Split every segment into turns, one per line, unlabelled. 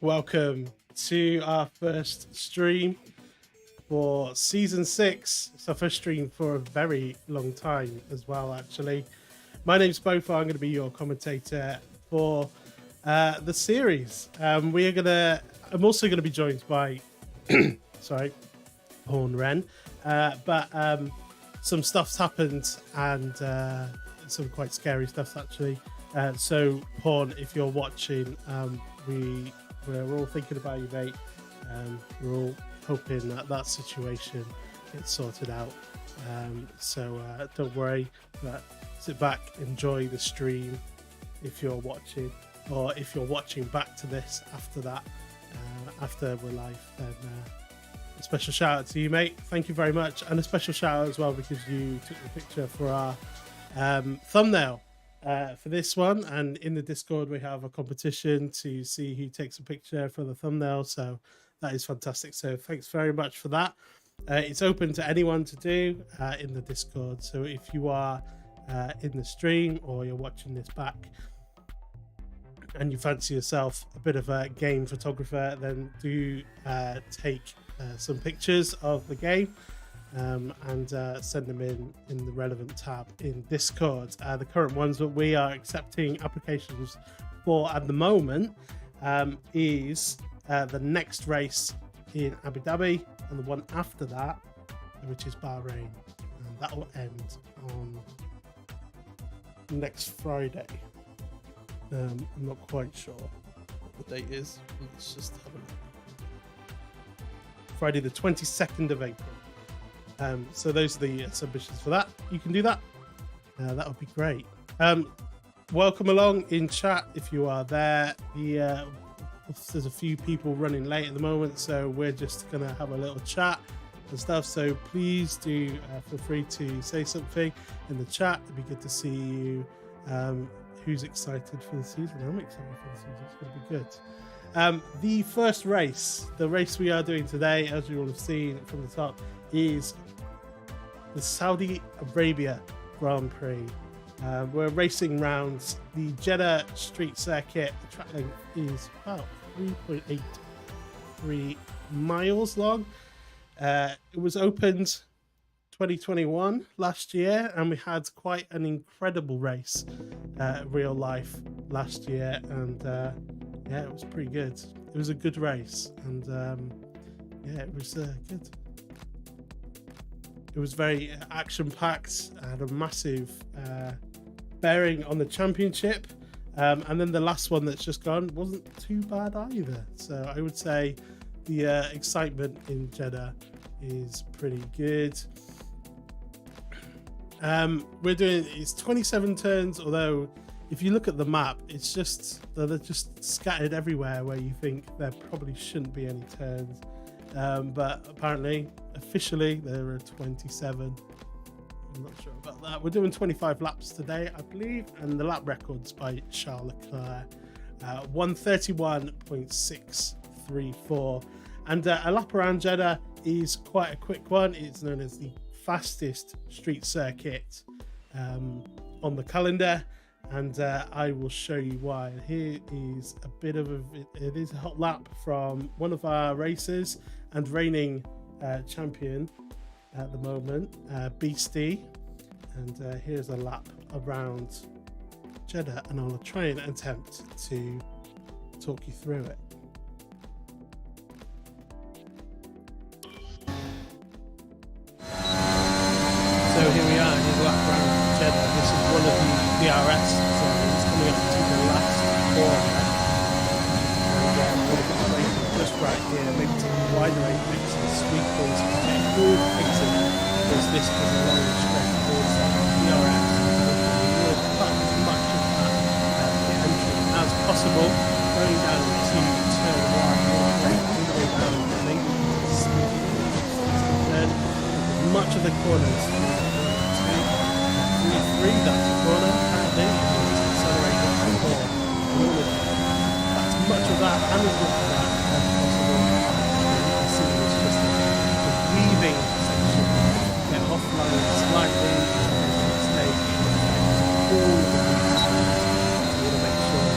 Welcome to our first stream for season 6. It's our first stream for a very long time as well, actually. My name's Bofo. I'm going to be your commentator for the series. I'm also going to be joined by, Horn Wren. But some stuff's happened and some quite scary stuff, actually. So, Horn, if you're watching, we're all thinking about you, mate. We're all hoping that situation gets sorted out. So don't worry, but sit back, enjoy the stream if you're watching, or if you're watching back to this after that, after we're live, then a special shout out to you, mate. Thank you very much. And a special shout out as well because you took the picture for our thumbnail. For this one, and in the Discord we have a competition to see who takes a picture for the thumbnail, so that is fantastic. So thanks very much for that. It's open to anyone to do in the Discord, so if you are in the stream or you're watching this back and you fancy yourself a bit of a game photographer, then do take some pictures of the game and send them in the relevant tab in Discord. The current ones that we are accepting applications for at the moment is the next race in Abu Dhabi, and the one after that, which is Bahrain, and that will end on next Friday. I'm not quite sure what the date is. Let's just have a look. Friday the 22nd of April. So those are the submissions for that. You can do that. That would be great. Welcome along in chat if you are there. There's a few people running late at the moment, so we're just going to have a little chat and stuff. So please do feel free to say something in the chat. It'd be good to see you. Who's excited for the season? I'm excited for the season. It's going to be good. The first race, the race we are doing today, as you all have seen from the top, is the Saudi Arabia Grand Prix. We're racing round the Jeddah Street Circuit. The track length is about 3.83 miles long. It was opened 2021 last year, and we had quite an incredible race real life last year, and yeah, it was pretty good. It was a good race, and yeah, it was good. It was very action-packed and a massive bearing on the championship. And then the last one that's just gone wasn't too bad either. So I would say the excitement in Jeddah is pretty good. It's 27 turns, although if you look at the map, it's just they're just scattered everywhere where you think there probably shouldn't be any turns. But apparently, officially, there are 27. I'm not sure about that. We're doing 25 laps today, I believe, and the lap record's by Charles Leclerc, 131.634. And a lap around Jeddah is quite a quick one. It's known as the fastest street circuit on the calendar, and I will show you why. Here is a bit of it is a hot lap from one of our racers and reigning champion at the moment, Beastie, and here's a lap around Jeddah, and I'll try and attempt to talk you through it. So here we are, here's a lap around Jeddah. This is one of the DRS zones coming up to the last corner. And just right here, maybe to the wider apex and sweet points, good fixing, because this is a long stretch towards that DRS. We will cut as much of that entry as possible, going down to turn 1, all the way down, maybe turn as much of the corners. 3, that's a corner, and then accelerate it and more. That's much of that and as much of that as possible. You can see it's just the weaving section. Get offline slightly, stay all the way. You want to make sure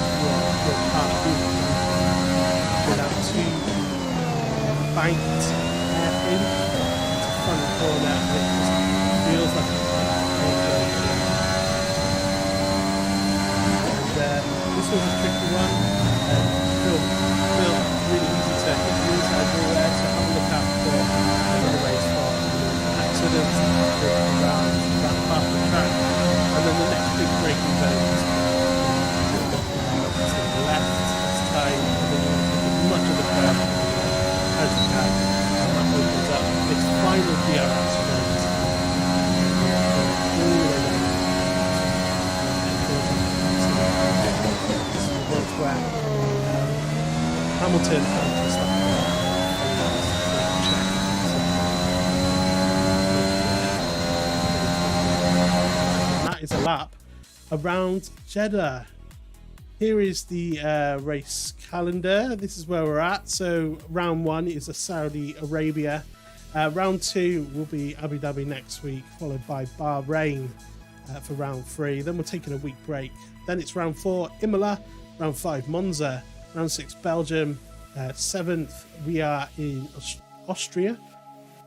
your car moves without sort of a tricky one. Feel really easy to hit the inside everywhere, so have a look out for the race for accidents around that part of the track. And then the next big braking zone is to the left this time, and then you want to take as much of the curve as you can, and that opens up this final DRS straight. Where Hamilton and Verstappen and that is a lap around Jeddah. Here is the race calendar. This is where we're at. So round 1 is a Saudi Arabia. Round 2 will be Abu Dhabi next week, followed by Bahrain for round 3. Then we're taking a week break. Then it's round 4, Imola. Round 5, Monza. Round 6, Belgium. 7th, we are in Austria.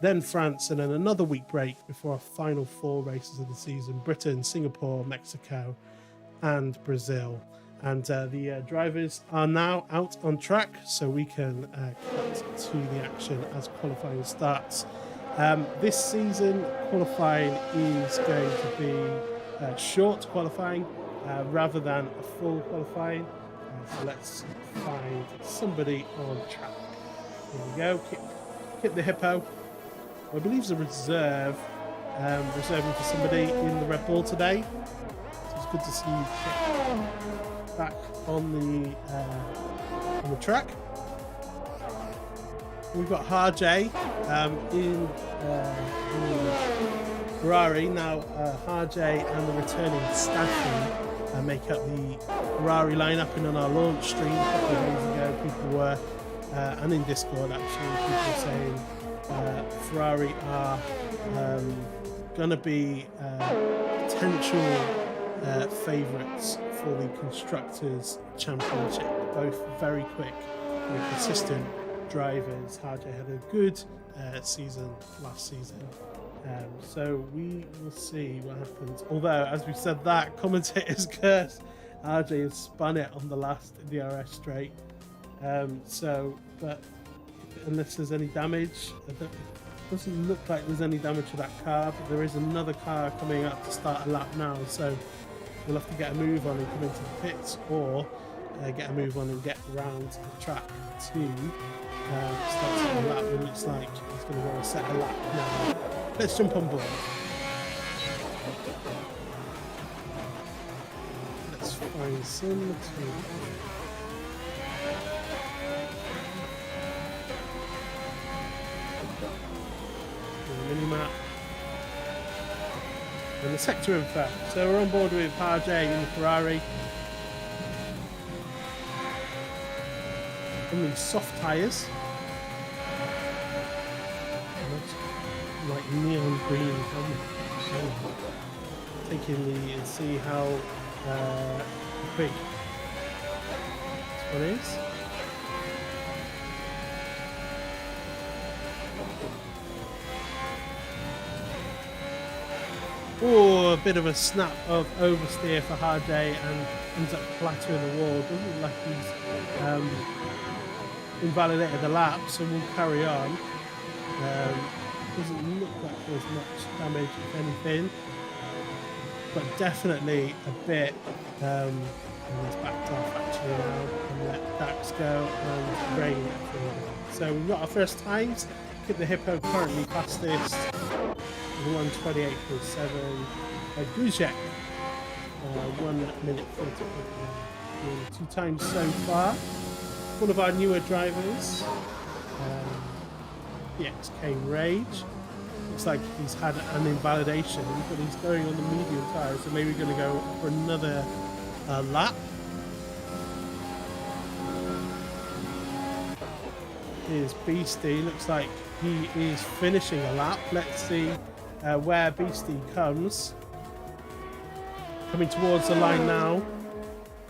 Then France, and then another week break before our final 4 races of the season: Britain, Singapore, Mexico, and Brazil. And the drivers are now out on track, so we can cut to the action as qualifying starts. This season, qualifying is going to be short qualifying rather than a full qualifying. So let's find somebody on track. Here we go. Kit the Hippo. I believe it's a reserve. Reserving for somebody in the Red Bull today. So it's good to see Kit back on the track. We've got Harjay in Ferrari. Now Harjay and the returning Staffy make up the Ferrari lineup. And on our launch stream a couple of days ago, people were, and in Discord actually, people were saying Ferrari are going to be potential favourites for the Constructors' Championship. Both very quick and consistent drivers. Harjay had a good season last season. So we will see what happens. Although, as we said that, commentator's curse, RJ has spun it on the last DRS straight. But unless there's any damage, it doesn't look like there's any damage to that car. But there is another car coming up to start a lap now, so we'll have to get a move on and come into the pits, or get a move on and get around the track to start setting a lap. It looks like he's going to go and set a lap now. Let's jump on board. Let's find some material. The mini-map. And the sector info. So we're on board with Harjay in the Ferrari. Only soft tyres. Like neon green helmet. So taking the and see how big this one is. Oh, a bit of a snap of oversteer for Harjay and ends up plattering the wall. Doesn't look like he's invalidated the lap, so we'll carry on. Doesn't look like there's much damage, if anything, but definitely a bit. And he's backed off actually now and let Dax go and Rain forward. So we've got our first times. Kit the Hippo currently fastest, 1:28.7. Guzek, 1 minute 40. 2 times so far. One of our newer drivers. The XK Rage. Looks like he's had an invalidation, but he's going on the medium tyres, so maybe going to go for another lap. Here's Beastie. Looks like he is finishing a lap. Let's see where Beastie comes. Coming towards the line now,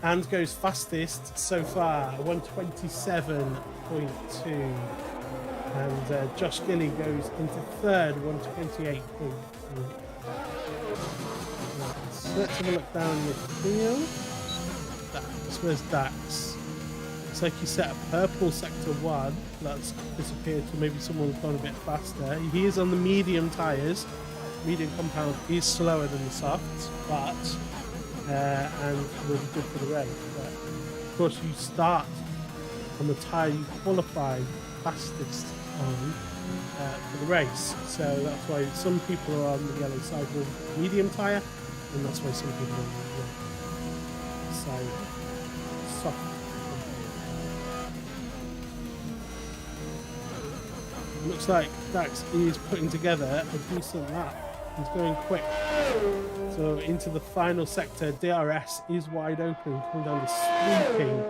and goes fastest so far, 1:27.2. And Josh Gilly goes into third, 1:28.3. Let's have a look down the field. So where's Dax? Looks like he set a purple sector 1. That's disappeared, so maybe someone's gone a bit faster. He is on the medium tyres. Medium compound is slower than the softs, but and will be good for the race. But of course, you start on the tyre you qualify fastest on for the race. So that's why some people are on the yellow side with medium tyre, and that's why some people are on the red side soft. Looks like Dax is putting together a decent lap. He's going quick. So into the final sector, DRS is wide open, coming down the sweeping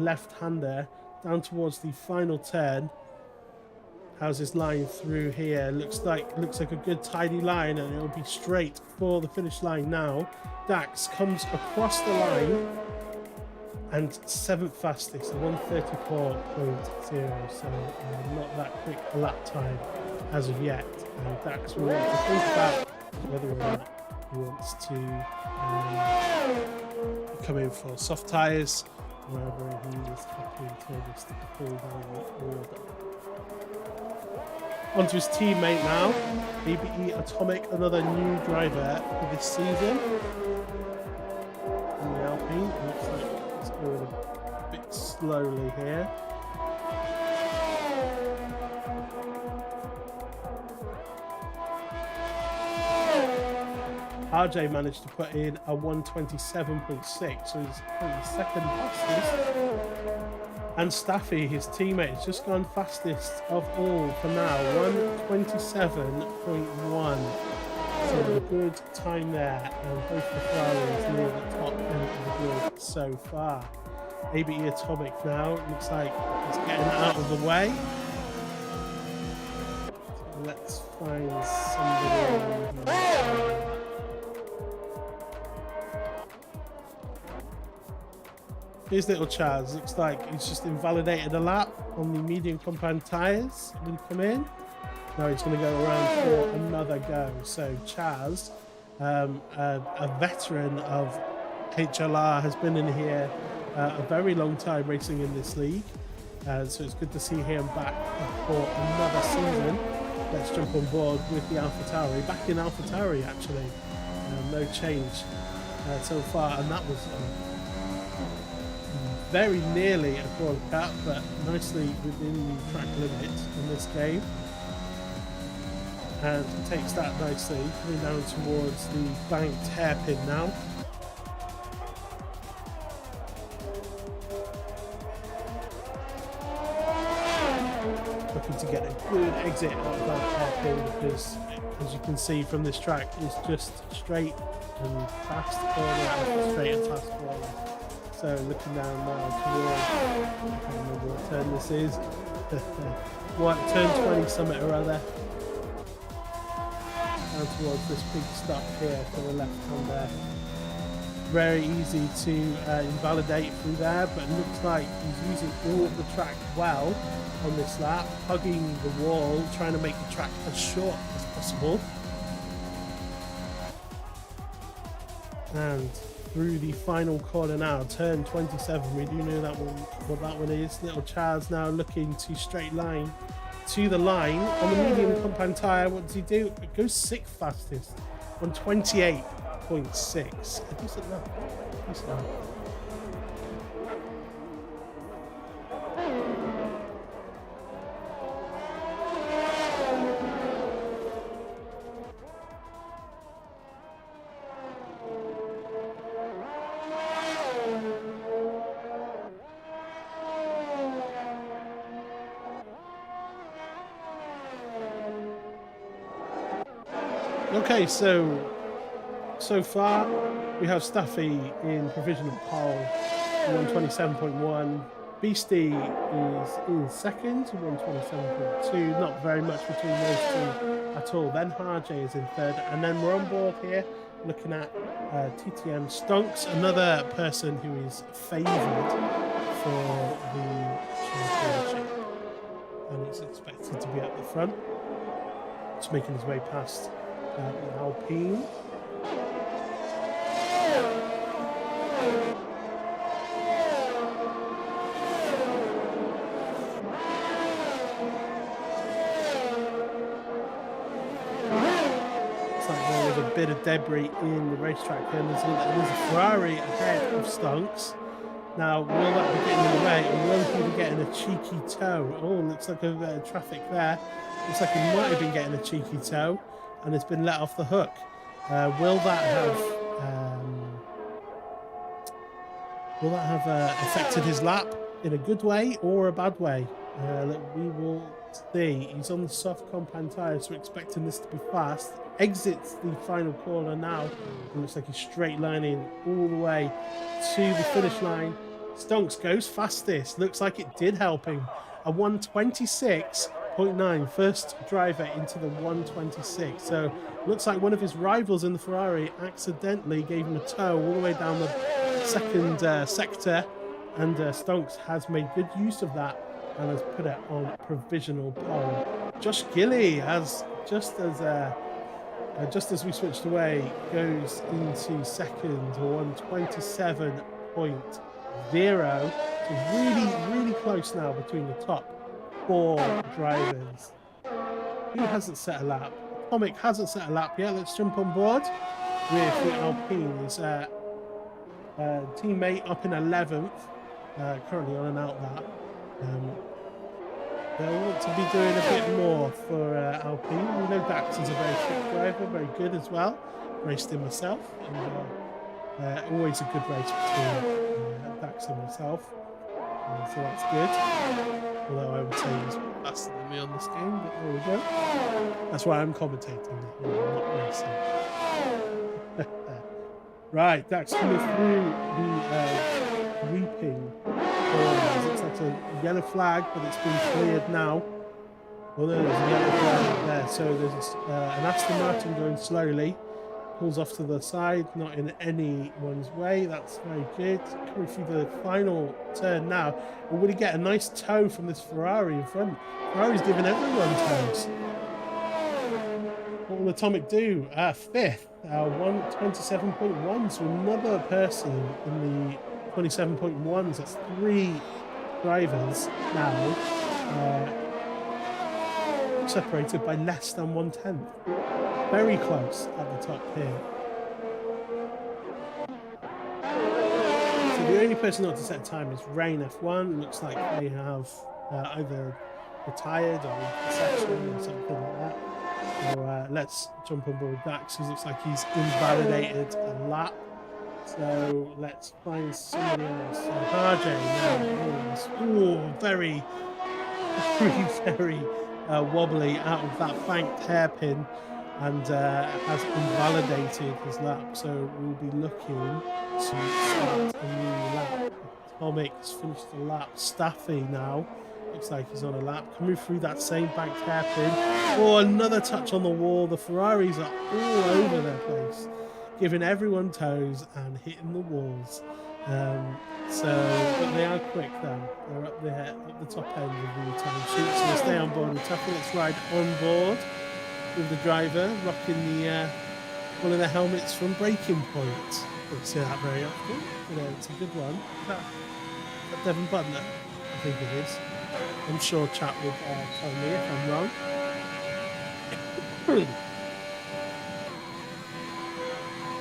left-hander down towards the final turn. How's his line through here? Looks like a good tidy line, and it'll be straight for the finish line now. Dax comes across the line and 7th fastest, 1:34.0. So not that quick a lap time as of yet. And Dax will want to think about whether or not he wants to come in for soft tyres, wherever he is happy to just pull down the order. Onto his teammate now, ABE Atomic, another new driver for this season. In the Alpine, it looks like it's going a bit slowly here. RJ managed to put in a 1:27.6, so he's currently second fastest. And Staffy, his teammate, has just gone fastest of all for now, 1:27.1. So a good time there, and both the Ferraris near the top end of the grid so far. ABE Atomic now, looks like it's getting out of the way. So let's find somebody. Here's little Chaz. Looks like he's just invalidated a lap on the medium compound tyres when he come in. Now he's going to go around for another go. So Chaz, a veteran of HLR, has been in here a very long time racing in this league. So it's good to see him back for another season. Let's jump on board with the AlphaTauri. Back in AlphaTauri actually. No change so far, and that was very nearly a quad cap, but nicely within the track limit in this game. And takes that nicely, coming down towards the banked hairpin now. Looking to get a good exit out of that hairpin, because as you can see from this track, it's just straight and fast corner, straight and fast corner. So looking down now towards, I can't remember what turn this is, what, turn 20 something or other, down towards this big stop here for the left hand there. Very easy to invalidate through there, but it looks like he's using all of the track well on this lap, hugging the wall, trying to make the track as short as possible. And through the final corner now, turn 27. We do know that one, what that one is. Little Chaz now looking to straight line to the line on the medium compound tyre. What does he do? It goes 6th fastest, 1:28.6. A decent lap. Decent lap. Okay, so far we have Staffy in provisional pole, 1:27.1. Beastie is in second, 1:27.2. Not very much between those two at all. Then Harjay is in third, and then we're on board here looking at TTM Stonks, another person who is favoured for the championship, and is expected to be at the front. Just making his way past Alpine. bit of debris in the racetrack here. And there's a Ferrari ahead of Stonks. Now, will that be getting in the way, or will he be getting a cheeky toe? Oh, looks like a bit of traffic there. Looks like he might have been getting a cheeky toe, and it's been let off the hook. Will that have affected his lap in a good way or a bad way? We will see. He's on the soft compound tyre, so we're expecting this to be fast. Exits the final corner now. It looks like he's straight lining all the way to the finish line. Stonks goes fastest. Looks like it did help him. A 126.9, first driver into the 126. So looks like one of his rivals in the Ferrari accidentally gave him a tow all the way down the second sector, and Stonks has made good use of that and has put it on provisional pole. Josh Gilly has just as we switched away, goes into second, 127.0. So really close now between the top 4 drivers. Who hasn't set a lap? Atomic hasn't set a lap yet. Let's jump on board with the Alpine. His teammate up in 11th, currently on an out lap. They'll want to be doing a bit more for Alpine. We know Dax is a very quick driver, very good as well. Raced him myself, and always a good race between Dax and myself. So that's good. Although I would say he's faster than me on this game, but there we go. That's why I'm commentating, not racing. Right, Dax coming through the reaping. Looks like a yellow flag, but it's been cleared now. Well, there's a yellow flag there. So there's an Aston Martin going slowly. Pulls off to the side, not in anyone's way. That's very good. Coming through the final turn now. Or would he get a nice tow from this Ferrari in front? Ferrari's giving everyone tows. What will Atomic do? 5th, 127.1. So another person in the 27.1s. That's 3 drivers now, separated by less than 1/10. Very close at the top here. So the only person not to set time is Rain F1. Looks like they have either retired or a session or something like that. So let's jump on board Dax, because looks like he's invalidated a lap. So let's find somebody else. RJ now. Very wobbly out of that banked hairpin, and has invalidated his lap. So we'll be looking to start a new lap. Atomic has finished the lap. Staffy now. Looks like he's on a lap. Coming through that same banked hairpin. Oh, another touch on the wall. The Ferraris are all over their place, giving everyone toes and hitting the walls. But they are quick though. They're up there at the top end of the time sheet. So we'll stay on board with Tuffy. Let's ride on board with the driver, rocking the one of the helmets from Breaking Point. Don't see that very often. It's a good one. Is that Devon Butler? I think it is. I'm sure chat will tell me if I'm wrong.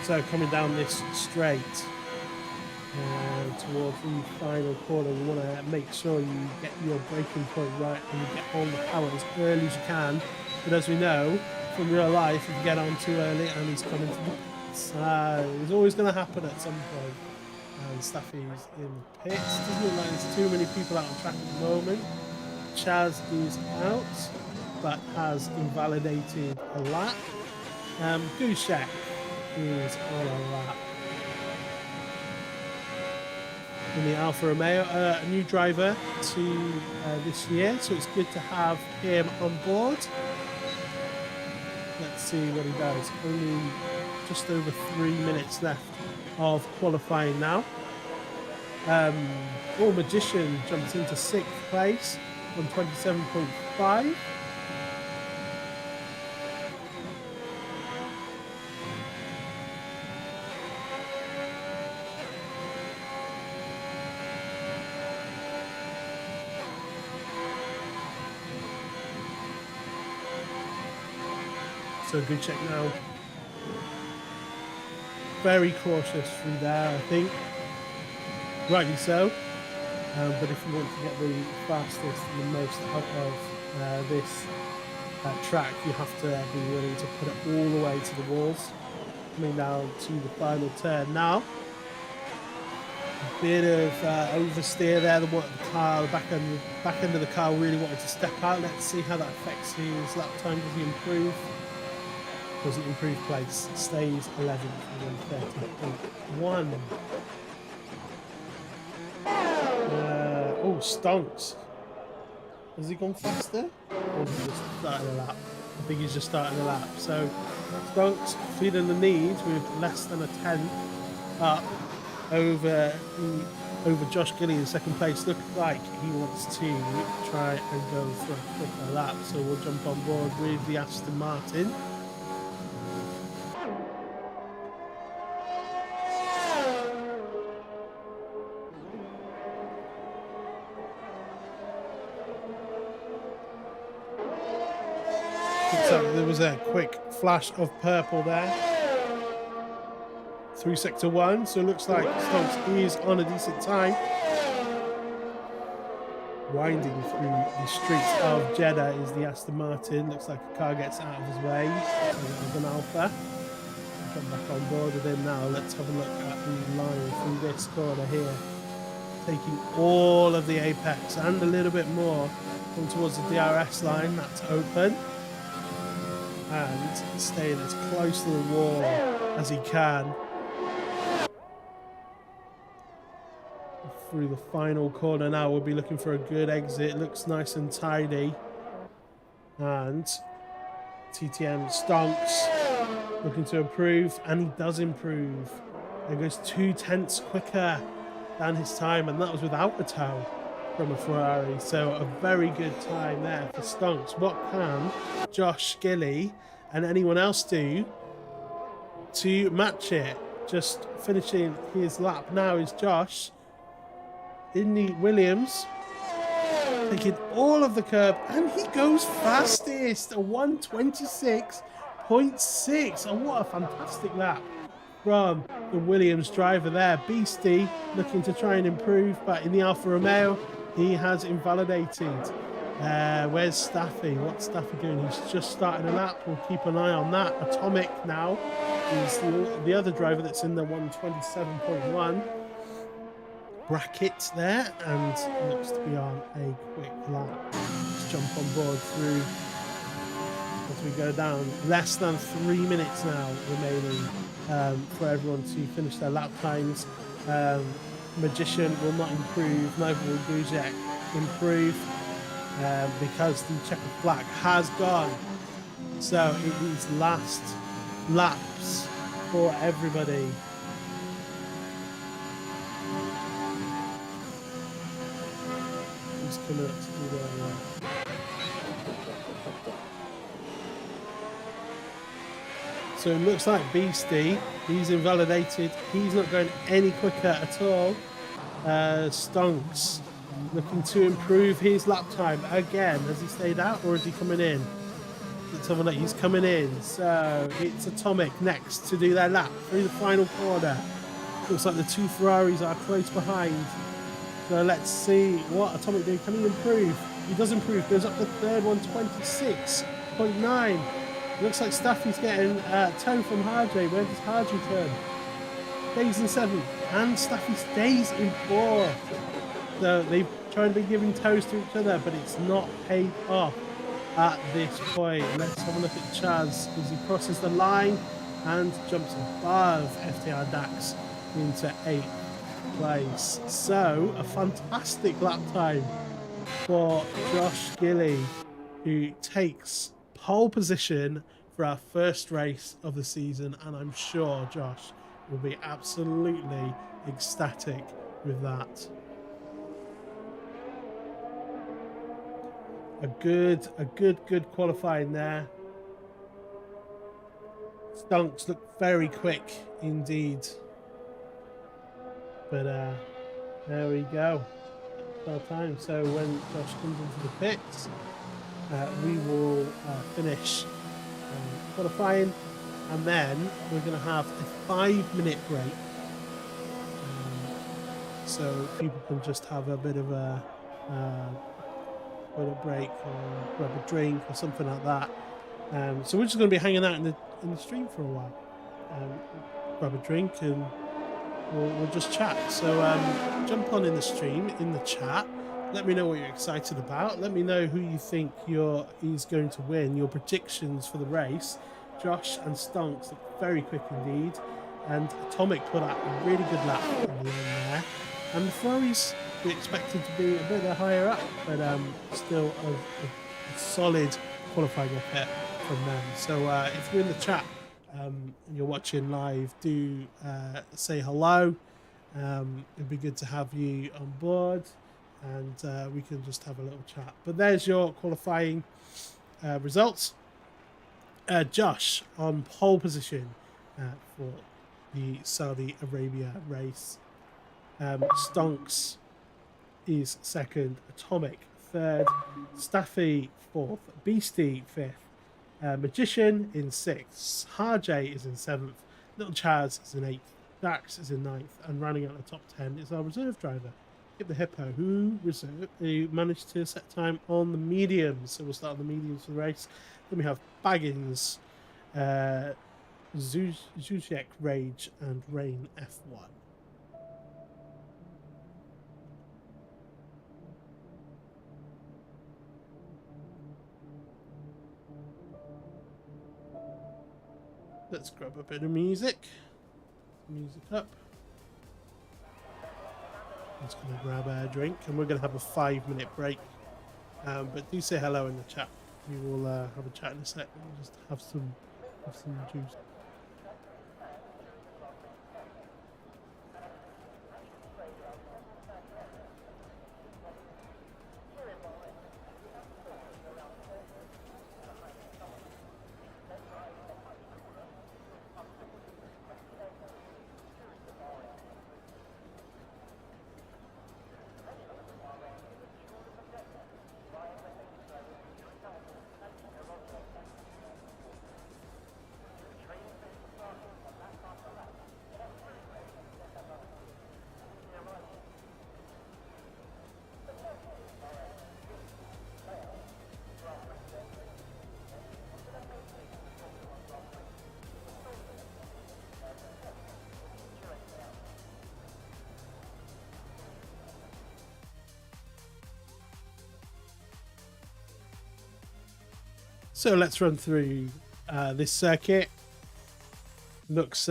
So coming down this straight towards the final corner, you want to make sure you get your braking point right and you get all the power as early as you can. But as we know from real life, if you get on too early and he's coming to the pits, it's always going to happen at some point. And Staffy's in the pits. Doesn't look like there's too many people out on track at the moment. Chaz is out, but has invalidated a lap. Gushek is on a lap. In the Alfa Romeo, a new driver to this year, so it's good to have him on board. Let's see what he does. Only just over 3 minutes left of qualifying now. Magician jumps into 6th place on 27.5. So good check now very cautious through there, I think. Rightly so. But if you want to get the fastest and the most out of this track, you have to be willing to put it all the way to the walls. Coming down to the final turn now. A bit of oversteer there. The car, the back end of the car really wanted to step out. Let's see how that affects his lap time. Does he improve? Doesn't improve place. Stays 11th and 30.1. Oh, Stonks. Has he gone faster? Or is he just starting a lap? I think he's just starting a lap. So Stonks feeling the need with less than a 10 up over Josh Gilly in second place. Looks like he wants to try and go for a quicker lap. So we'll jump on board with the Aston Martin. So there was a quick flash of purple there through sector 1, so it looks like Stonks is on a decent time. Winding through the streets of Jeddah is the Aston Martin. Looks like a car gets out of his way. There's an Alpha. Come back on board with him now. Let's have a look at the line through this corner here. Taking all of the apex and a little bit more. Come towards the DRS line. That's open. And staying as close to the wall as he can. Through the final corner now, we'll be looking for a good exit. Looks nice and tidy. And TTM Stonks looking to improve, and he does improve. There goes 2/10 quicker than his time, and that was without a tow from a Ferrari. So a very good time there for Stonks. What can Josh Gilly and anyone else do to match it? Just finishing his lap now is Josh in the Williams, taking all of the curb, and he goes fastest, a 1:26.6. Oh, what a fantastic lap from the Williams driver there. Beastie looking to try and improve, but in the Alfa Romeo, he has invalidated. Where's Staffy? What's Staffy doing? He's just starting a lap. We'll keep an eye on that. Atomic now is the other driver that's in the 1:27.1 bracket there, and looks to be on a quick lap. Let's jump on board through as we go down. Less than 3 minutes now remaining for everyone to finish their lap times. Magician will not improve, neither will Guzek improve, because the checkered flag has gone. So it is last laps for everybody. Who's coming up to do there? So it looks like Beastie, he's invalidated. He's not going any quicker at all. Stonks looking to improve his lap time again. Has he stayed out or is he coming in? Let's have a look. He's coming in. So it's Atomic next to do their lap through the final corner. Looks like the two Ferraris are close behind. So let's see what Atomic do. Can he improve? He does improve. Goes up to third, 1:26.9. Looks like Staffy's getting tow from Harjay. Where does Harjay turn? Stays in 7th, and Staffy stays in 4th. So they've tried to be giving tows to each other, but it's not paid off at this point. Let's have a look at Chaz as he crosses the line and jumps above FTR Dax into 8th place. So a fantastic lap time for Josh Gilly, who takes pole position for our first race of the season, and I'm sure Josh will be absolutely ecstatic with that. A good qualifying there. Stonks look very quick indeed, but there we go. Well time. So when Josh comes into the pits, we will finish qualifying, and then we're going to have a 5-minute break, so people can just have a bit of a break or grab a drink or something like that. So we're just going to be hanging out in the stream for a while. Grab a drink and we'll just chat. So jump on in the stream, in the chat. Let me know what you're excited about. Let me know who you think is going to win. Your predictions for the race. Josh and Stonks look very quick indeed. And Atomic put out a really good lap in the end there. And the Ferraris we expected to be a bit higher up, but still a solid qualifying effort from them. So if you're in the chat and you're watching live, do say hello. It'd be good to have you on board, and we can just have a little chat. But there's your qualifying results. Josh on pole position for the Saudi Arabia race. Stonks is second, Atomic third, Staffy fourth, Beastie fifth, Magician in sixth, Harjay is in seventh, Little Chaz is in eighth, Dax is in ninth, and rounding out the top 10 is our reserve driver, Hip the Hippo, who managed to set time on the mediums. So we'll start on the mediums for the race. Then we have Baggins, Zuzek, Rage, and Rain F1. Let's grab a bit of music. Music up. I'm just going to grab a drink, and we're going to have a 5-minute break. But do say hello in the chat. We will have a chat in a sec. We'll just have some juice. So let's run through this circuit. Looks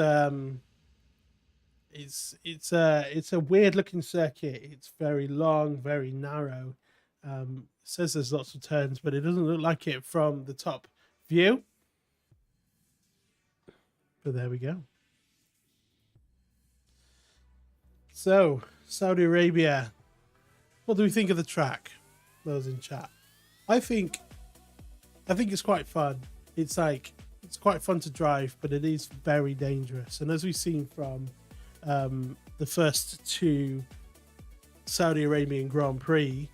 it's a weird looking circuit. It's very long, very narrow. It says there's lots of turns, but it doesn't look like it from the top view. But there we go. So Saudi Arabia, what do we think of the track? Those in chat. I think it's quite fun. It's quite fun to drive, but it is very dangerous. And as we've seen from the first two Saudi Arabian Grand Prix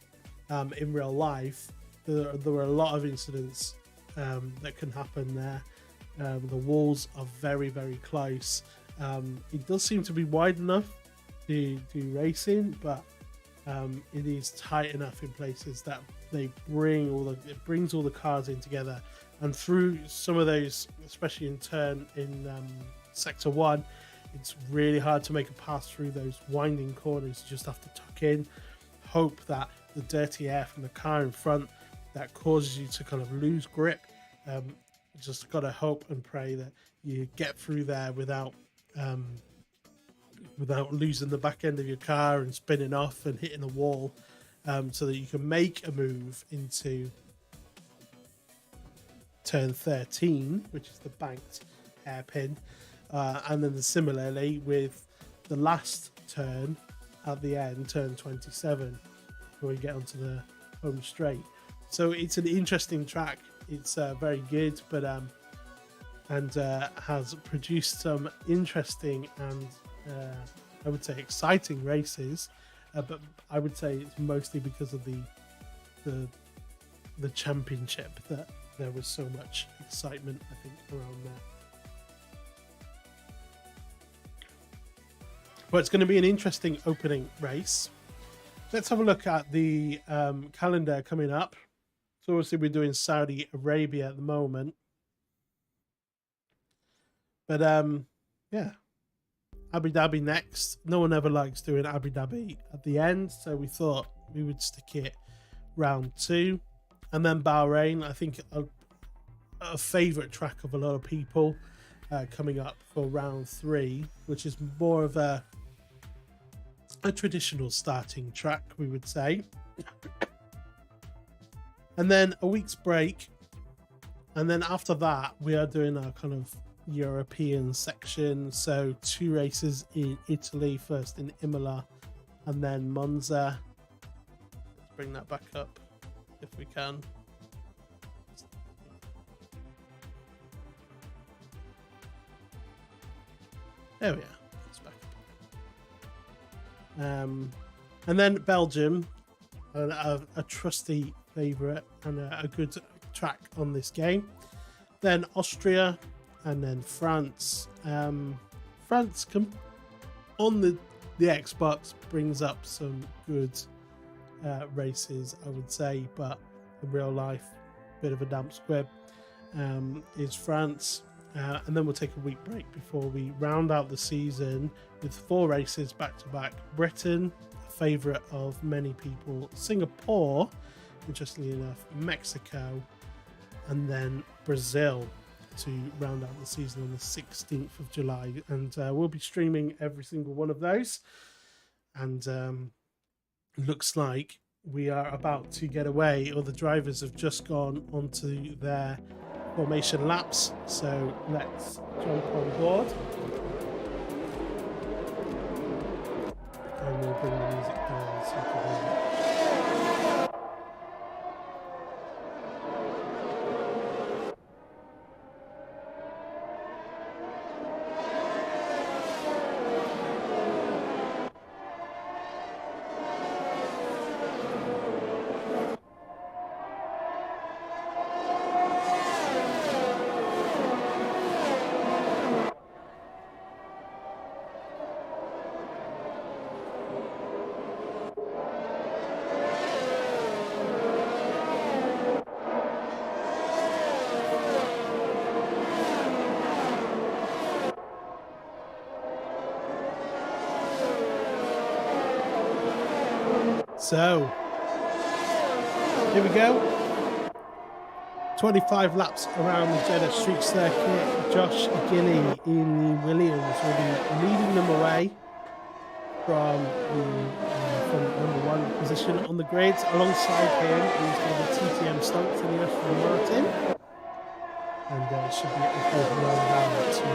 in real life, there were a lot of incidents that can happen there. The walls are very, very close. It does seem to be wide enough to do racing, but it is tight enough in places that it brings all the cars in together. And through some of those, especially in sector 1, it's really hard to make a pass through those winding corners. You just have to tuck in, hope that the dirty air from the car in front that causes you to kind of lose grip, you just got to hope and pray that you get through there without losing the back end of your car and spinning off and hitting a wall, so that you can make a move into turn 13, which is the banked hairpin, and then similarly with the last turn at the end, turn 27, where we get onto the home straight. So it's an interesting track. It's very good, but has produced some interesting and I would say exciting races, but I would say it's mostly because of the championship that there was so much excitement, I think, around there. But it's going to be an interesting opening race. Let's have a look at the calendar coming up. So obviously we're doing Saudi Arabia at the moment. But yeah, Abu Dhabi next. No one ever likes doing Abu Dhabi at the end, so we thought we would stick it round 2. And then Bahrain, I think a favourite track of a lot of people coming up for round 3, which is more of a traditional starting track, we would say. And then a week's break, and then after that we are doing our kind of European section. So 2 races in Italy, first in Imola and then Monza. Let's bring that back up if we can. There we are. It's back up. And then Belgium, a trusty favourite and a good track on this game. Then Austria, and then France. France on the Xbox brings up some good races, I would say, but in real life, bit of a damp squib is France. And then we'll take a week break before we round out the season with 4 races back to back. Britain, a favourite of many people. Singapore, interestingly enough, Mexico, and then Brazil to round out the season on the 16th of July. And we'll be streaming every single one of those. And looks like we are about to get away, or the drivers have just gone onto their formation laps, so let's jump on board and we'll bring the music down so you can hear it. So, here we go. 25 laps around the Jeddah Street Circuit. Josh Gilly in the Williams will be leading them away from number 1 position on the grid. Alongside him is going to be TTM Stokes and the Aston Martin. And should be a good run down to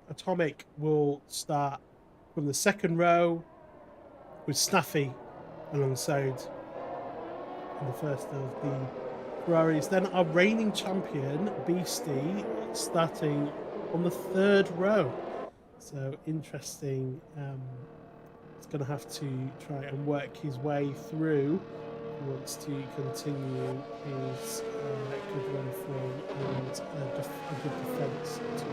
Atomic will start from the 2nd row, with Snaffy alongside in the first of the Ferraris. Then our reigning champion, Beastie, starting on the 3rd row. So interesting. He's going to have to try and work his way through. He wants to continue his good run form and a good defence to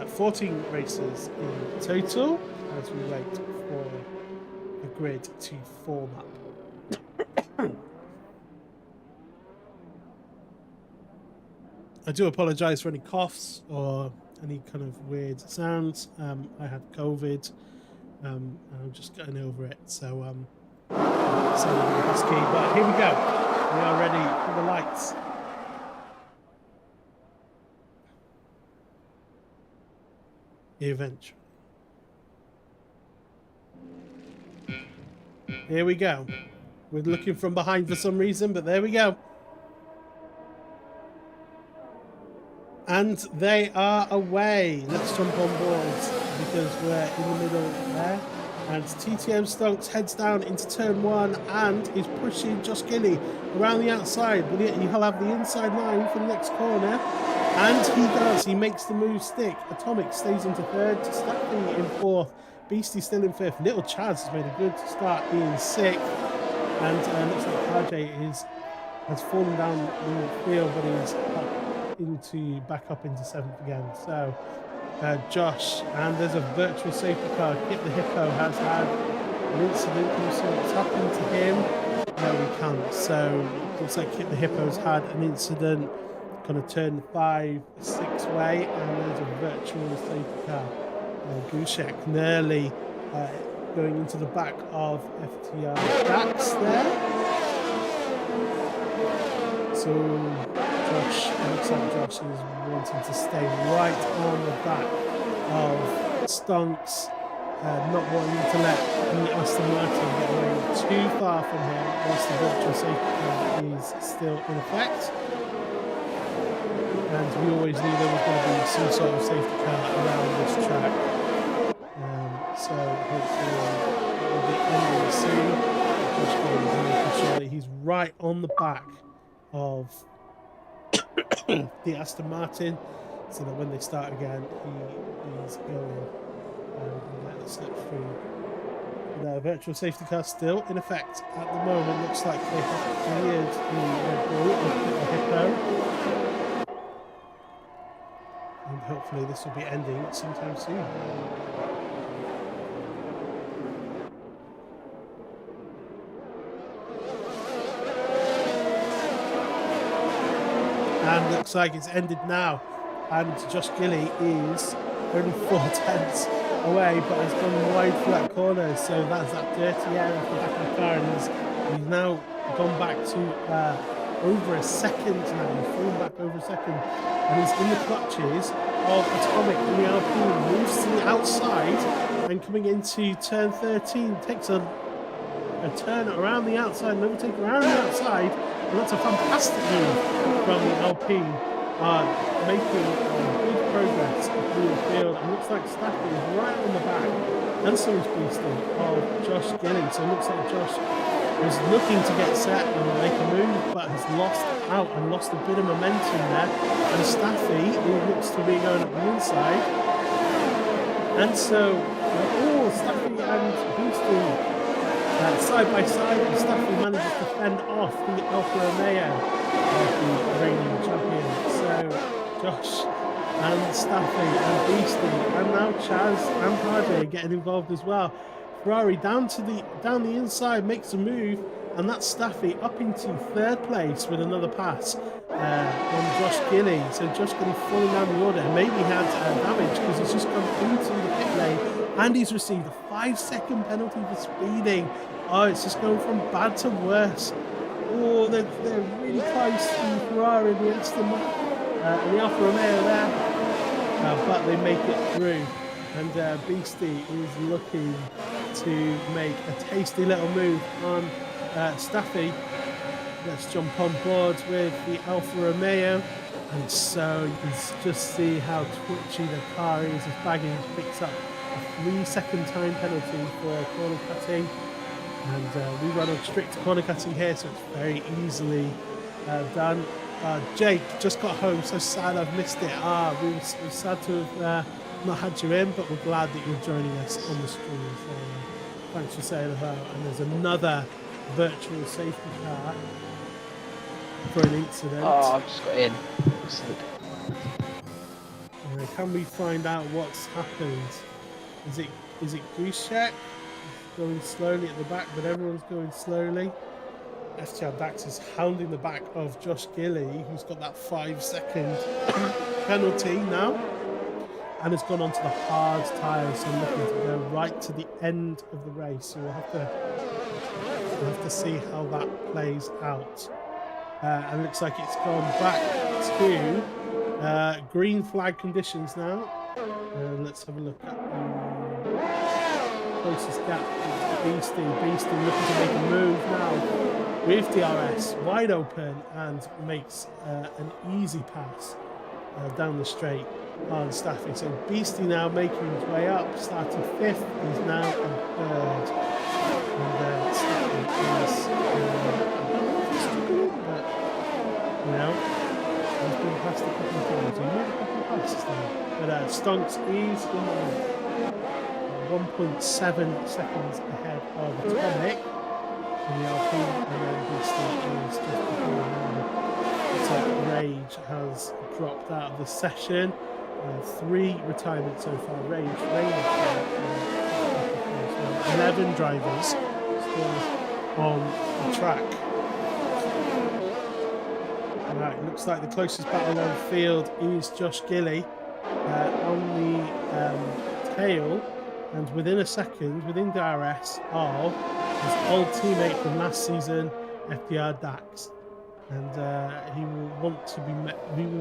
his 14 races in total as we wait for the grid to form up. I do apologise for any coughs or any kind of weird sounds. I had COVID and I'm just getting over it, so sounding a bit husky, but here we go. We are ready for the lights. Eventually. Here we go. We're looking from behind for some reason, but there we go. And they are away. Let's jump on board because we're in the middle there. And TTM Stokes heads down into turn 1 and is pushing Josh Gilly around the outside. But he'll have the inside line for the next corner. And he does. He makes the move stick. Atomic stays into 3rd. Stackly in 4th. Beastie still in 5th. Little Chaz has made a good start in 6th. And looks like Kajay has fallen down the field, but he's back up into 7th again. So Josh, and there's a virtual safety car. Kip the Hippo has had an incident. Can you see what's happened to him? No, we can't. So looks like Kip the Hippo's had an incident. Kind of turn 5-6 way, and there's a virtual safety car. Gushek nearly going into the back of FTR Dax there. So Josh, it looks like Josh is wanting to stay right on the back of Stonks, not wanting to let the Aston Martin get away too far from him whilst the virtual safety car is still in effect. And we always knew there was going to be some sort of safety car around this track. So hopefully we'll be ending soon. Josh Gillen making sure that he's right on the back of the Aston Martin, so that when they start again, he's going and let it slip through. The virtual safety car still in effect at the moment. Looks like they have cleared the Red Bull and the Hippo. And hopefully this will be ending sometime soon. And looks like it's ended now. And Josh Gilly is only 4/10 away, but has gone wide for that corner. So that's that dirty air off the back of the car. And he's now gone back to over a second now. He's fallen back over a second. And he's in the clutches of Atomic in the Alpine. Moves to the outside and coming into turn 13. Takes a turn around the outside, an overtake around the outside. And that's a fantastic move from the Alpine, making good progress through the field. And looks like Stafford is right on the back, and so is Beastie of Josh Gilling. So it looks like Josh was looking to get set and make a move, but has lost out and lost a bit of momentum there. And Staffy, who looks to be going up the inside. And so, Staffy and Beastie side by side, and Staffy manages to fend off the Alfa Romeo of the reigning champion. So Josh and Staffy and Beastie, and now Chaz and Hardy getting involved as well. Ferrari down the inside makes a move, and that's Staffy up into 3rd place with another pass on Josh Gilly. So Josh Gilly falling down the order, and maybe had damage because he's just gone into the pit lane, and he's received a 5-second penalty for speeding. Oh, it's just going from bad to worse. Oh, they're really close to the Ferrari and the Aston and the Alfa Romeo there, but they make it through. And Beastie is looking to make a tasty little move on Staffy. Let's jump on board with the Alfa Romeo. And so you can just see how twitchy the car is as Baggins picks up a 3-second time penalty for corner cutting. And we run on strict corner cutting here, so it's very easily done. Jake just got home, so sad I've missed it. We're sad to have not had you in, but we're glad that you're joining us on the stream. So thanks for saying hello. And there's another virtual safety car for an incident.
Oh, I've just got in. Excellent.
Can we find out what's happened? Is it Gushek going slowly at the back, but everyone's going slowly? FTR Dax is hounding the back of Josh Gilly, who's got that 5-second penalty now, and has gone onto the hard tyres, so looking to go right to the end of the race. So we'll have to see how that plays out. And it looks like it's gone back to green flag conditions now. Let's have a look at the closest gap. Beastie looking to make a move now with DRS wide open, and makes an easy pass down the straight on Staffy. So Beastie now making his way up, starting 5th, he's now in 3rd. And Staffy is struggling, but you know, he's been past a couple of times. He made a couple of passes there. But Stonks is in 1.7 seconds ahead of Atomic in the Alpine, and then Beastie is just before now. looks like Rage has dropped out of the session. 3 retirements so far. Rage, 11 drivers still on the track. Right, looks like the closest battle on the field is Josh Gilly on the tail, and within a second, within DRS, are his old teammate from last season, FDR Dax, and he will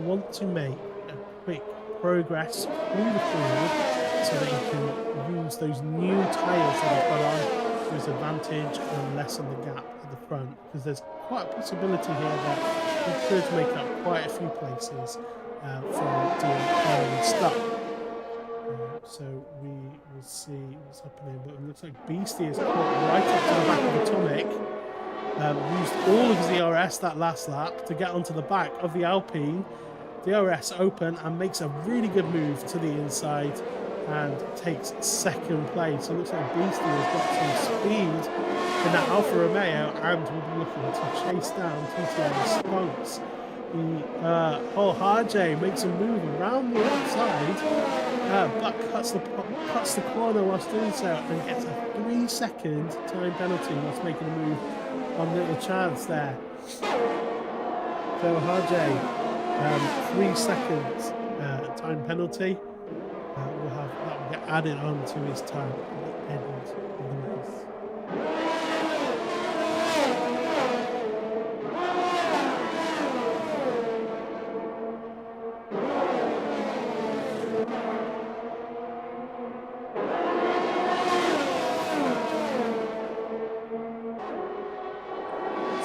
want to make a quick progress through the field so that he can use those new tyres that he's got on to his advantage and lessen the gap at the front, because there's quite a possibility here that he could make up quite a few places from doing stuff. So we will see what's happening, but it looks like Beastie is caught right up to the back of Atomic. Used all of his DRS that last lap to get onto the back of the Alpine. DRS open and makes a really good move to the inside and takes second place. So it looks like Beastie has got some speed in that Alfa Romeo and will be looking to chase down TTM Spunks. The Harjay makes a move around the outside, but cuts the corner whilst doing so and gets a 3-second time penalty whilst making a move on Little Chance there. So Harjay, 3 seconds time penalty. That will get added on to his time at the end of the race.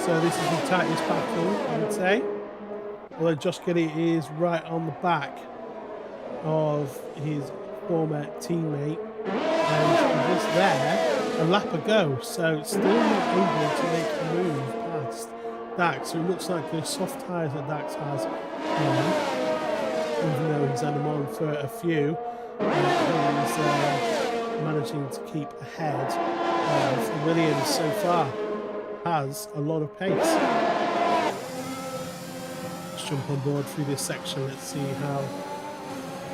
So this is the tightest battle, I would say. Although Josh Gilly is right on the back of his former teammate, and just there a lap ago, so still not able to make a move past Dax. So it looks like the soft tyres that Dax has on, even though he's had them on for a few, he's managing to keep ahead of Williams so far. Has a lot of pace. Let's jump on board through this section. Let's see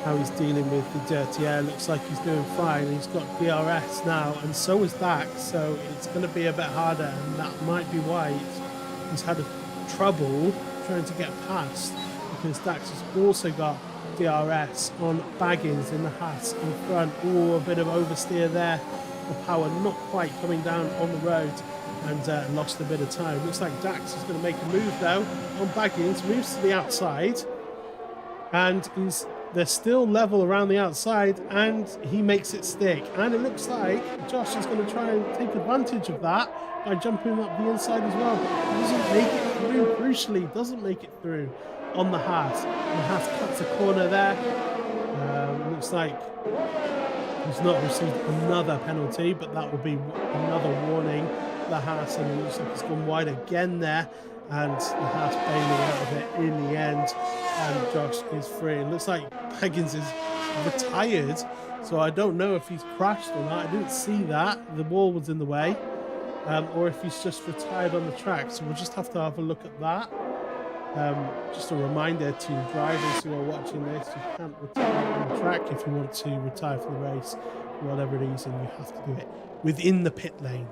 how he's dealing with the dirty air. Looks like he's doing fine. He's got DRS now, and so is Dax, so it's going to be a bit harder, and that might be why he's had trouble trying to get past, because Dax has also got DRS on Baggins in the Haas in front. Oh, a bit of oversteer there. The power not quite coming down on the road, and lost a bit of time. Looks like Dax is going to make a move though on Baggins, moves to the outside, and they're still level around the outside, and he makes it stick. And it looks like Josh is going to try and take advantage of that by jumping up the inside as well, but doesn't make it through. Crucially, doesn't make it through on the Haas. The Haas cuts a corner there. Looks like he's not received another penalty, but that will be another warning. The Haas, and it looks like it's gone wide again there, and the Haas bailing out of it in the end, and Josh is free. It looks like Baggins is retired, so I don't know if he's crashed or not. I didn't see that. The wall was in the way, or if he's just retired on the track, so we'll just have to have a look at that. Just a reminder to drivers who are watching this, you can't retire on the track. If you want to retire from the race for whatever reason, you have to do it within the pit lane.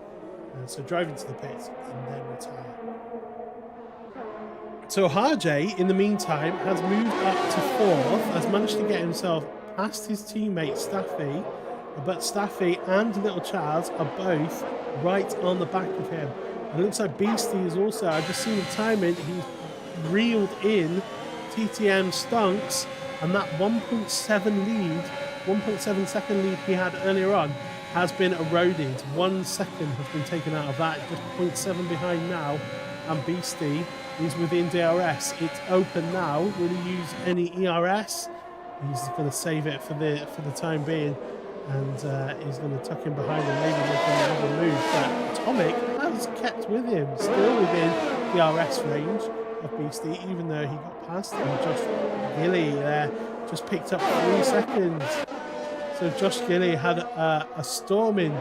So drive into the pits and then retire. So Harjay, in the meantime, has moved up to 4th, has managed to get himself past his teammate Staffy, but Staffy and Little Charles are both right on the back of him. And it looks like Beastie is also, I've just seen the timing, he's reeled in TTM Stunks, and that 1.7 second lead he had earlier on has been eroded. 1 second has been taken out of that, just 0.7 behind now, and Beastie is within DRS. It's open now. Will he use any ERS? He's going to save it for the time being, and he's going to tuck him behind and maybe make another move. But Atomic has kept with him, still within DRS range of Beastie, even though he got past him. Josh Gilly there just picked up 3 seconds. So Josh Gilly had a storming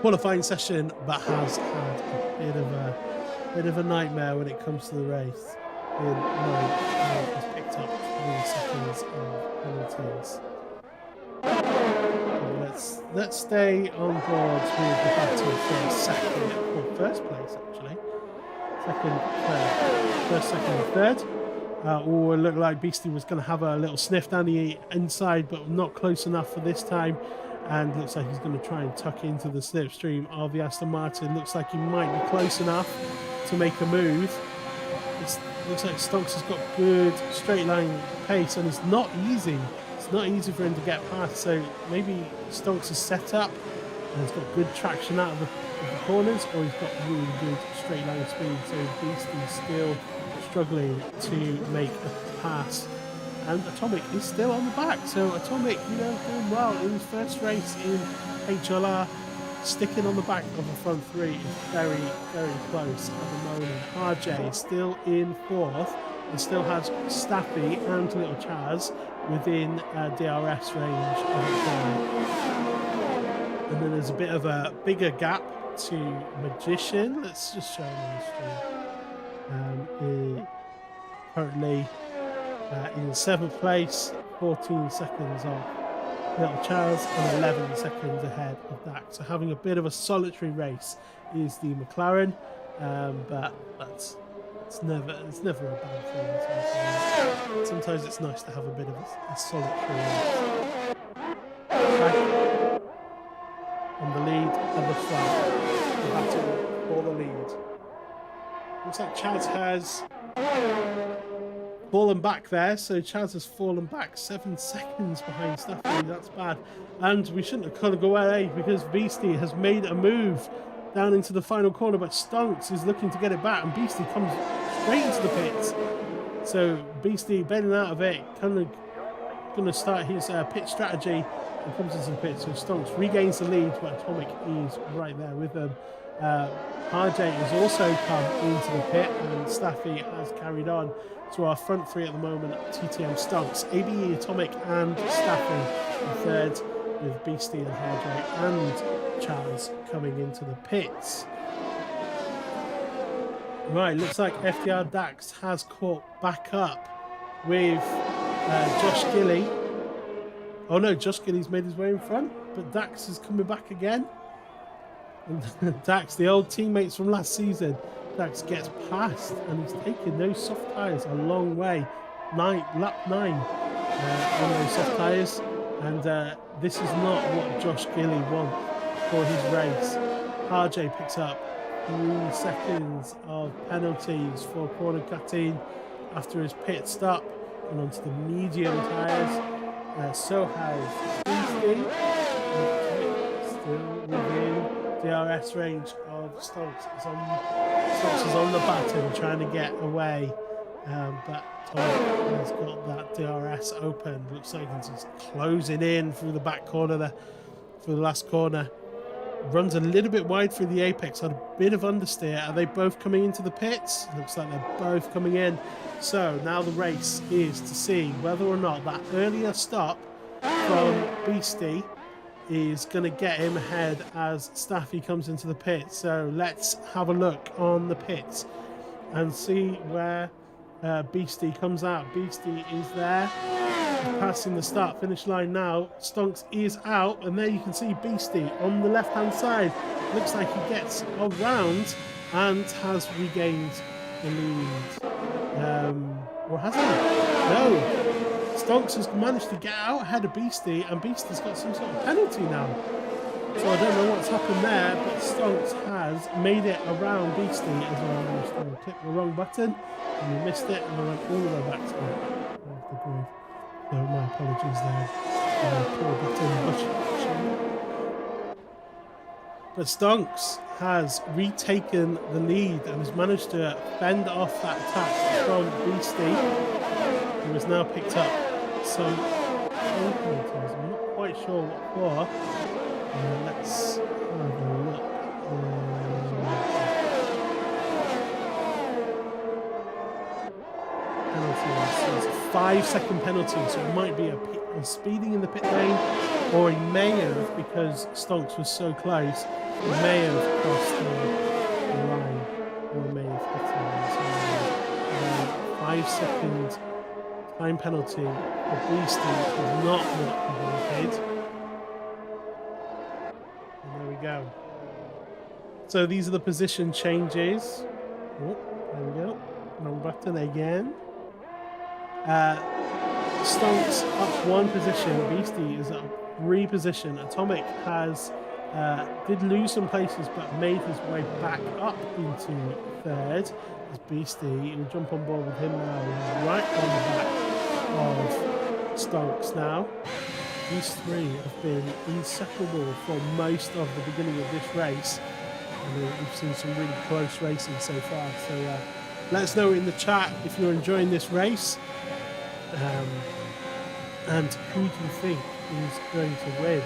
qualifying session, but has had a bit of bit of a nightmare when it comes to the race. In ninth, has picked up 3 seconds of penalties. Let's stay on board with the battle for second, or first place actually. Second, third. First, second, and third. Oh, it looked like Beastie was going to have a little sniff down the inside, but not close enough for this time. And looks like he's going to try and tuck into the slipstream of the Aston Martin. Looks like he might be close enough to make a move. Looks like Stonks has got good straight line pace, and it's not easy. It's not easy for him to get past. So maybe Stonks is set up and he's got good traction out of the corners, or he's got really good straight line speed. So Beastie's still struggling to make a pass. And Atomic is still on the back. So Atomic, doing well in his first race in HLR. Sticking on the back of the front three is very, very close at the moment. RJ is still in fourth and still has Staffy and Little Chaz within DRS range of the car. And then there's a bit of a bigger gap to Magician. Let's just show him on the screen. Currently in 7th place, 14 seconds off Little Chaz and 11 seconds ahead of Dak. So having a bit of a solitary race is the McLaren, but it's never a bad thing. Sometimes it's nice to have a bit of a solitary race. Back on the lead and the front, the battle for the lead. Looks like Chaz has fallen back there, so Chaz has fallen back 7 seconds behind Staffy. That's bad, and we shouldn't have gone away because Beastie has made a move down into the final corner, but Stonks is looking to get it back, and Beastie comes straight into the pits. So Beastie bailing out of it, kind of going to start his pit strategy and comes into the pit. So Stonks regains the lead, but Atomic is right there with them. RJ has also come into the pit, and Staffy has carried on. So our front three at the moment: TTM, Stonks, ABE, Atomic, and Staffy. The third with Beastie and RJ and Charles coming into the pits. Right, looks like FDR Dax has caught back up with Josh Gilly. Oh no, Josh Gilly's made his way in front, but Dax is coming back again. Dax, the old teammates from last season, Dax gets past, and he's taken those soft tyres a long way. Lap 9 on those soft tyres, and this is not what Josh Gilly wants for his race. RJ picks up 3 seconds of penalties for corner cutting after his pit stop, and onto the medium tyres. So has Beastie, still within DRS range of Stonks. Stonks is on the button trying to get away, but Tom has got that DRS open. Looks like he's closing in through the back corner there, through the last corner. Runs a little bit wide through the apex, had a bit of understeer. Are they both coming into the pits? Looks like they're both coming in. So now the race is to see whether or not that earlier stop from Beastie is going to get him ahead as Staffy comes into the pit. So let's have a look on the pits and see where Beastie comes out. Beastie is there, passing the start finish line now. Stonks is out, and there you can see Beastie on the left hand side. Looks like he gets around and has regained the lead. Or has he? No. Stonks has managed to get out ahead of Beastie, and Beastie's got some sort of penalty now. So I don't know what's happened there, but Stonks has made it around Beastie as well. I clicked the wrong button and we missed it, and I went all the way back to the grid. So my apologies there. Poor button. But Stonks has retaken the lead and has managed to fend off that attack from Beastie, who has now picked up some penalties. I'm not quite sure what for. Let's have a look. Penalties. It's a 5-second penalty, so it might be a speeding in the pit lane, or he may have, because Stonks was so close, he may have crossed the line, or may have 5-second time penalty for Beastie is not what we wanted. And there we go. So these are the position changes. Oh, there we go. Wrong button again. Stonks up 1 position. Beastie is up 3 position. Atomic has did lose some places, but made his way back up into 3rd. As Beastie, we'll jump on board with him now. He's right on the back of Stonks now. These 3 have been inseparable for most of the beginning of this race. And we've seen some really close racing so far. So let us know in the chat if you're enjoying this race. And who do you think is going to win?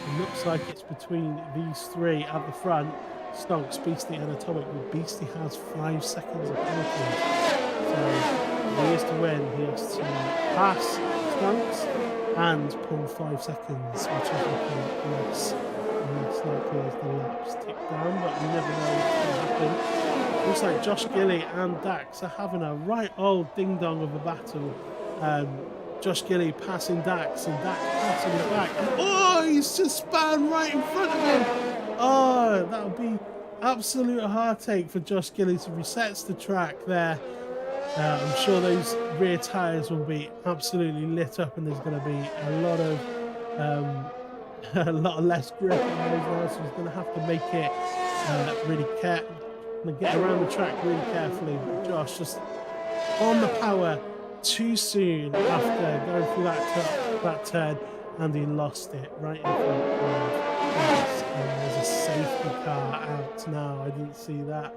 It looks like it's between these 3 at the front, Stonks, Beastie and Atomic, but Beastie has 5 seconds of penalty. So if he is to win, he has to pass Stonks and pull 5 seconds, which is looking less likely as the laps tick down, but you never know what's going to happen. Looks like Josh Gilly and Dax are having a right old ding-dong of a battle. Josh Gilly passing Dax and Dax passing it back. And, oh, he's just spun right in front of him. Oh, that would be absolute heartache for Josh Gilly to resets the track there. I'm sure those rear tyres will be absolutely lit up, and there's going to be a lot of less grip on those now, so he's going to have to make it really careful and get around the track really carefully. But Josh just on the power too soon after going through that turn, and he lost it right in front of us. And there's a safety car out now. I didn't see that.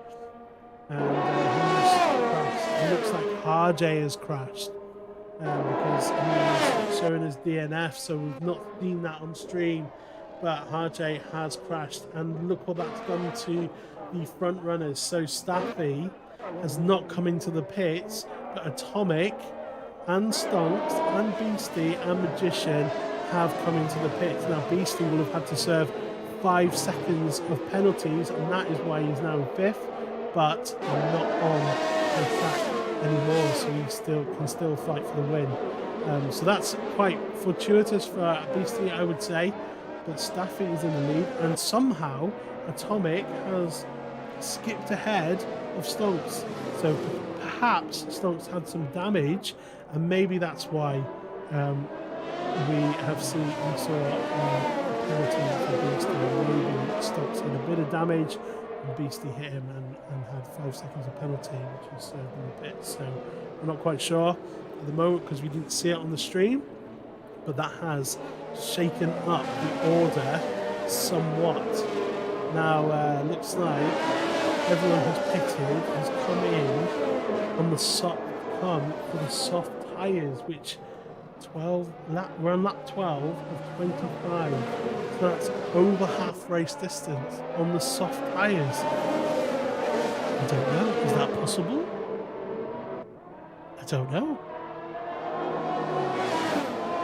And who's crashed? It looks like RJ has crashed because he's showing his DNF, so we've not seen that on stream. But RJ has crashed, and look what that's done to the front runners. So Staffy has not come into the pits, but Atomic and Stonks and Beastie and Magician have come into the pits. Now Beastie will have had to serve 5 seconds of penalties, and that is why he's now in 5th, but not on the track anymore, so he can still fight for the win. So that's quite fortuitous for Beastie, I would say, but Staffy is in the lead, and somehow Atomic has skipped ahead of Stonks. So perhaps Stonks had some damage, and maybe that's why we saw a penalty for Beastie. Maybe Stonks had a bit of damage, and Beastie hit him and had 5 seconds of penalty, which was served in the pit. So we're not quite sure at the moment because we didn't see it on the stream, but that has shaken up the order somewhat. Now looks like everyone who's pitted has come in on the for the soft tyres, which we're on lap 12 of 25. So that's over half race distance on the soft tyres. I don't know. Is that possible? I don't know.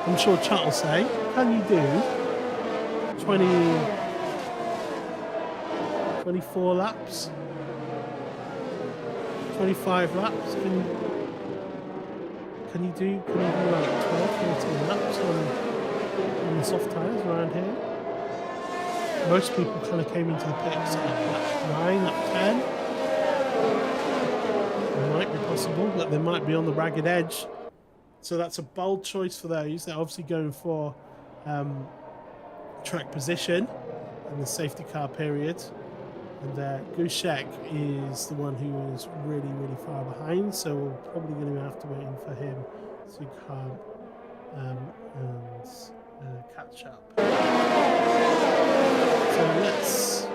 I'm sure chat will say, can you do 24 laps? 25 laps? Can you do like 12, 13 laps on the soft tyres around here? Most people kind of came into the pits at lap 9, lap 10. It might be possible, but they might be on the ragged edge. So that's a bold choice for those. They're obviously going for track position in the safety car period. And Gushek is the one who is really, really far behind, so we're probably going to have to wait for him to come and catch up. So let's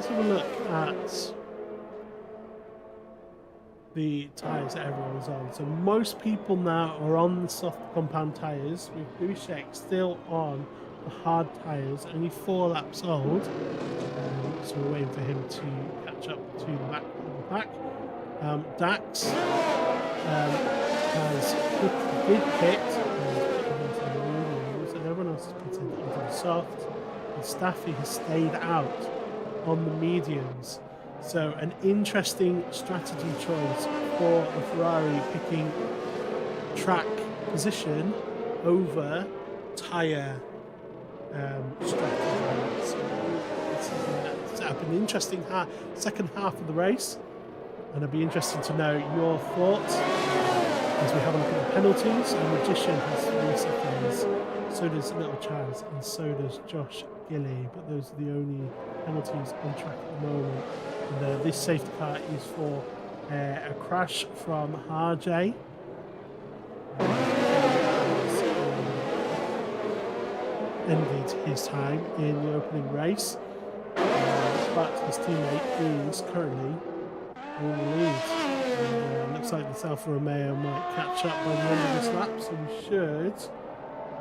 have a look at the tyres that everyone's on. So most people now are on the soft compound tyres, with Gushek still on the hard tyres, only 4 laps old. So we're waiting for him to catch up to the back of the pack. Dax did pit, and everyone else has pitted onto the soft. And Staffy has stayed out on the mediums. So an interesting strategy choice for the Ferrari, picking track position over tyre strategy. So this is set up an interesting second half of the race, and it'll be interesting to know your thoughts as we have a look at the penalties. And Magician has 3 seconds, so does Little Chaz, and so does Josh Gilly, but those are the only penalties on track at the moment. And this safety car is for a crash from Harjay. Ended his time in the opening race, but his teammate is currently in the lead. And, looks like this Alfa Romeo might catch up by the end of this lap, so we should,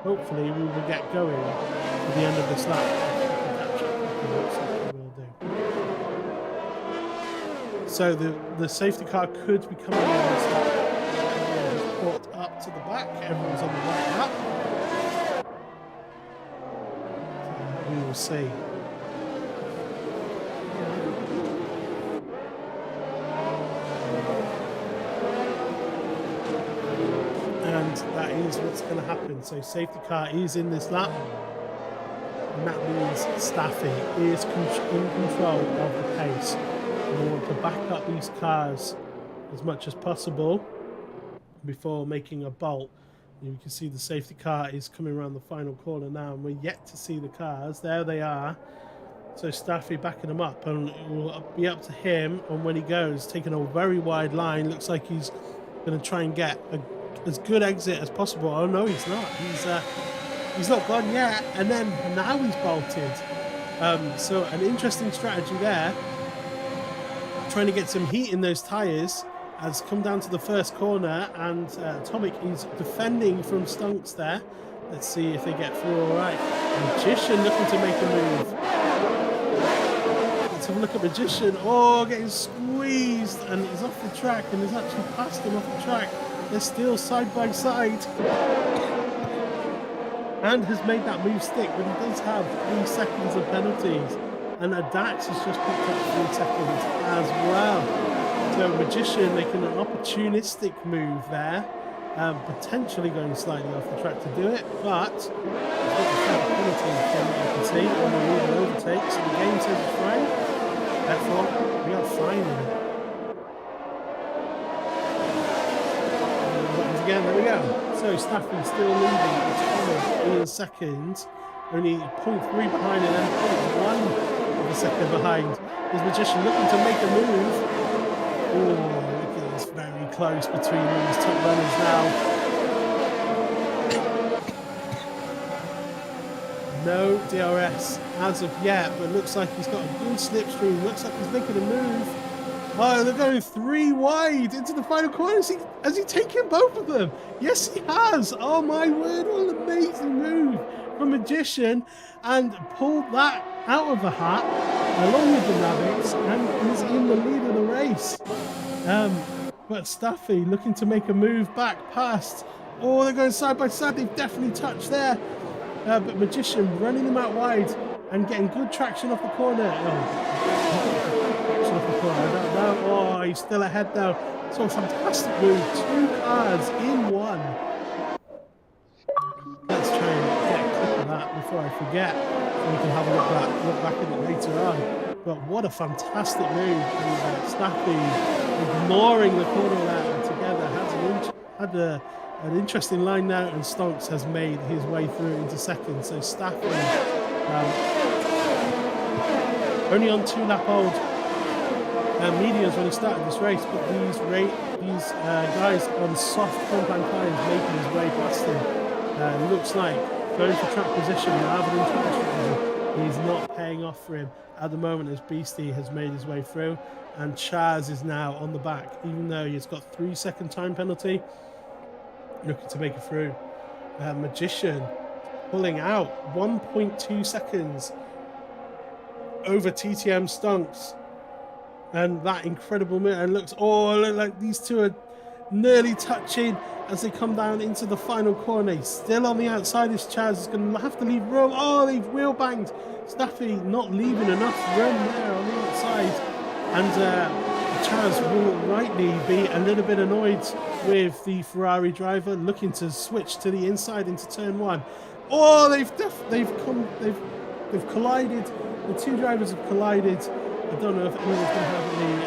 hopefully, we will get going at the end of this lap. Catch up, looks like we will do. So the safety car could be coming in this lap. Everyone caught up to the back. Everyone's on the right lap. We will see. And that is what's going to happen. So safety car is in this lap, and that means Staffy is in control of the pace. We want to back up these cars as much as possible before making a bolt. You can see the safety car is coming around the final corner now, and we're yet to see the cars. There they are. So Staffy backing them up, and it will be up to him on when he goes, taking a very wide line. Looks like he's going to try and get as good exit as possible. Oh no, he's not. He's not gone yet, and then now he's bolted. So an interesting strategy there. Trying to get some heat in those tyres, has come down to the first corner, and Atomic is defending from Stunks there. Let's see if they get through all right. Magician looking to make a move. Let's have a look at Magician. Oh, getting squeezed, and he's off the track, and has actually passed him off the track. They're still side by side. And has made that move stick, but he does have 3 seconds of penalties. And Dax has just picked up 3 seconds as well. So Magician making an opportunistic move there, potentially going slightly off the track to do it, but it's got the penalty from what you can see on the move and overtake. So the game says it's fine. Therefore, we are fine in it. And again, there we go. So Staffy still leading. Atomic in second, only 0.3 behind, and then 0.1 of a second behind. Is Magician looking to make a move? Oh, look at this, very close between these top runners now. No DRS as of yet, but looks like he's got a good slipstream. Looks like he's making a move. Oh, they're going 3 wide into the final corner. Has he taken both of them? Yes, he has. Oh my word, what an amazing move from Magician, and pulled that out of the hat along with the rabbits, and is in the lead of the race. But Staffy looking to make a move back past. Oh, they're going side by side. They've definitely touched there. But Magician running them out wide and getting good traction off the corner. Off the corner. I don't know. Oh, he's still ahead though. So a fantastic move. 2 cars in 1. Let's try and get a clip of that before I forget. We can have a look back at it later on. But what a fantastic move. And Staffy ignoring the corner there together. Had an interesting line now, and Stonks has made his way through into second. So Staffy only on 2 lap old mediums when he started this race, but these guys on soft compound tires making his way past him. Looks like going for track position rather than track strategy is not paying off for him at the moment, as Beastie has made his way through, and Chaz is now on the back, even though he's got 3 second time penalty, looking to make it through. Magician pulling out 1.2 seconds over TTM Stunks, and that incredible move, and look like these two are nearly touching as they come down into the final corner. He's still on the outside. This Chaz is going to have to leave room. Oh, they've wheel banged. Staffy not leaving enough room there on the outside. And Chaz will rightly be a little bit annoyed with the Ferrari driver looking to switch to the inside into turn 1. Oh, they've collided. The two drivers have collided. I don't know if anyone's going to have any.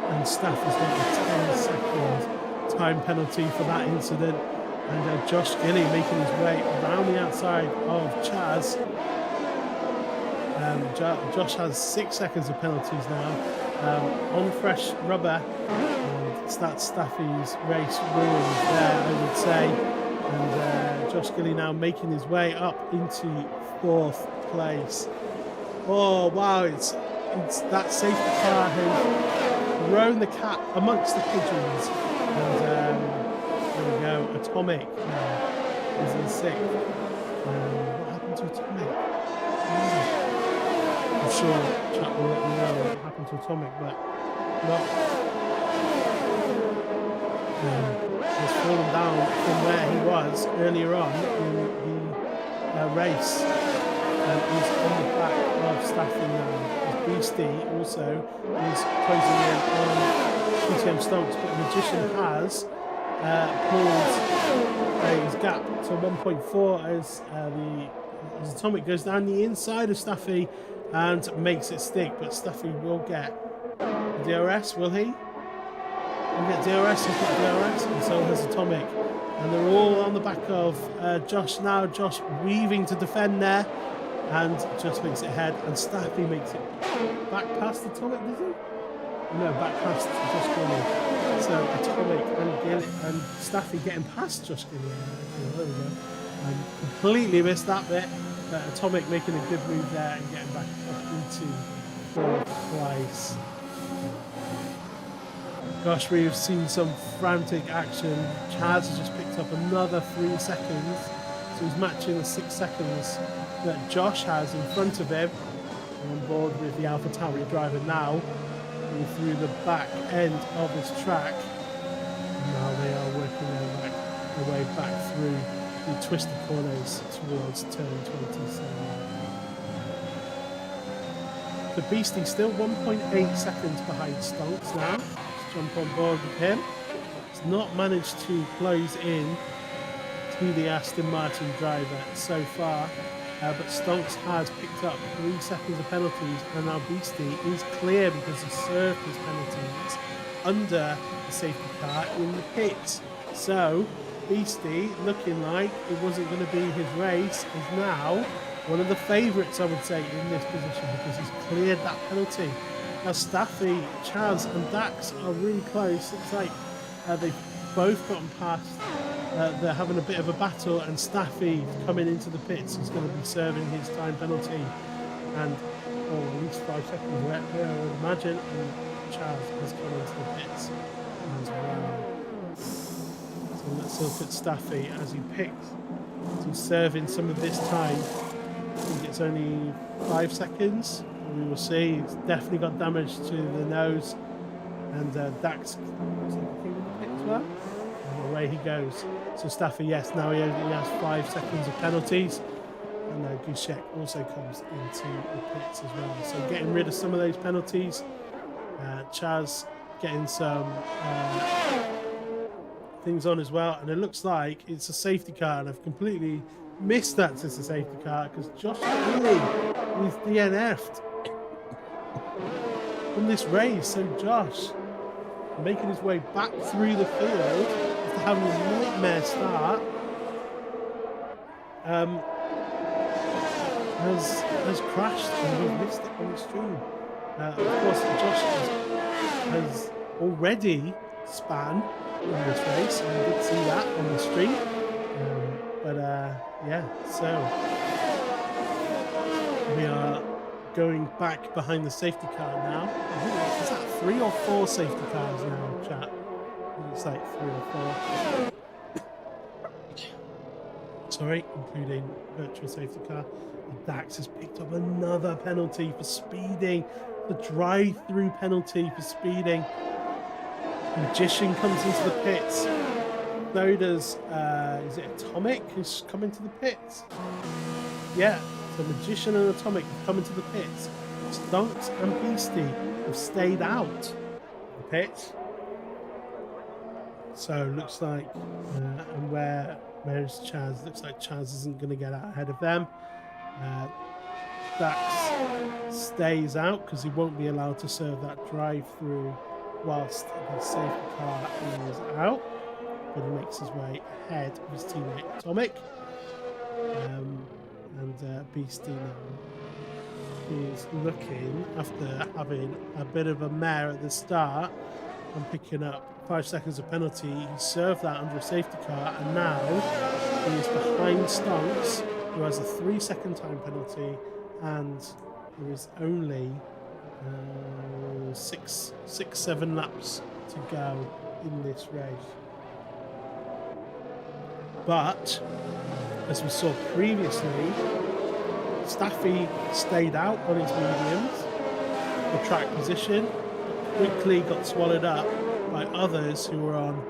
And staff is getting a 10-second time penalty for that incident. And Josh Gilly making his way around the outside of Chaz. Josh has 6 seconds of penalties now on fresh rubber. It's that Staffy's race ruined there, I would say. And Josh Gilly now making his way up into 4th place. Oh wow! It's that safety car has thrown the cat amongst the pigeons. And there we go. Atomic is in 6th. What happened to Atomic? I'm sure chat will let me know what happened to Atomic, but he's fallen down from where he was earlier on in the race. And he's on the back of Staffy now. His Beastie also is closing in on PTM Stonks, but Magician has pulled his gap to 1.4 as Atomic goes down the inside of Staffy and makes it stick, but Staffy will get DRS, will he? He'll get DRS, he's got DRS, and so has Atomic. And they're all on the back of Josh now. Josh weaving to defend there, and just makes it ahead, and Staffy makes it back past Atomic, does he? No, back past Josh Gilly. So Atomic and Gilly and Staffy getting past Josh Gilly. There we go. Completely missed that bit. But Atomic making a good move there and getting back up into 4th place. Gosh, we've seen some frantic action. Chaz has just picked up another 3 seconds. So he's matching the 6 seconds that Josh has in front of him. On board with the AlphaTauri driver now. Through the back end of his track. And now they are working their way back through the twisted corners towards turn 27. The Beastie still 1.8 seconds behind Stonks now. Let's jump on board with him. He's not managed to close in to the Aston Martin driver so far. But Stonks has picked up 3 seconds of penalties, and now Beastie is clear because he served his penalties under the safety car in the pits. So Beastie, looking like it wasn't going to be his race, is now one of the favourites, I would say, in this position because he's cleared that penalty. Now Staffy, Chaz and Dax are really close. It's like they've both gotten past. They're having a bit of a battle, and Staffy coming into the pits is going to be serving his time penalty, and at least 5 seconds left there, I would imagine. And Chaz has come into the pits as well. So let's look at Staffy as he picks to serve in some of this time. I think it's only 5 seconds. We will see. It's definitely got damage to the nose, and Dax came in the pit as well. Away he goes. So Staffy, yes, now he has 5 seconds of penalties, and Gushek also comes into the pits as well. So getting rid of some of those penalties. Chaz getting some things on as well, and it looks like it's a safety car, and I've completely missed that it's a safety car because Josh Gilly is DNF'd from this race. So Josh, making his way back through the field after having a nightmare start, has crashed, and we've missed it on the stream. Of course, Josh has already span in this race, and we did see that on the stream. Yeah, so we are going back behind the safety car now. I think, is that 3 or 4 safety cars now, chat? I think it's like 3 or 4. Sorry, including virtual safety car. And Dax has picked up another penalty for speeding. The drive-through penalty for speeding. Magician comes into the pits. So does, is it Atomic who's coming to the pits? Yeah, so Magician and Atomic have come into the pits. Stunks and Beastie have stayed out the pit. So looks like, and where's Chaz? Looks like Chaz isn't going to get out ahead of them. Dax stays out because he won't be allowed to serve that drive-through whilst the safety car is out. But he makes his way ahead of his teammate Atomic. And Beastie now is looking, after having a bit of a mare at the start and picking up 5 seconds of penalty, he served that under a safety car, and now he is behind Stonks, who has a 3-second time penalty, and there is only 7 laps to go in this race. But as we saw previously, Staffy stayed out on his mediums, the track position, quickly got swallowed up by others who were on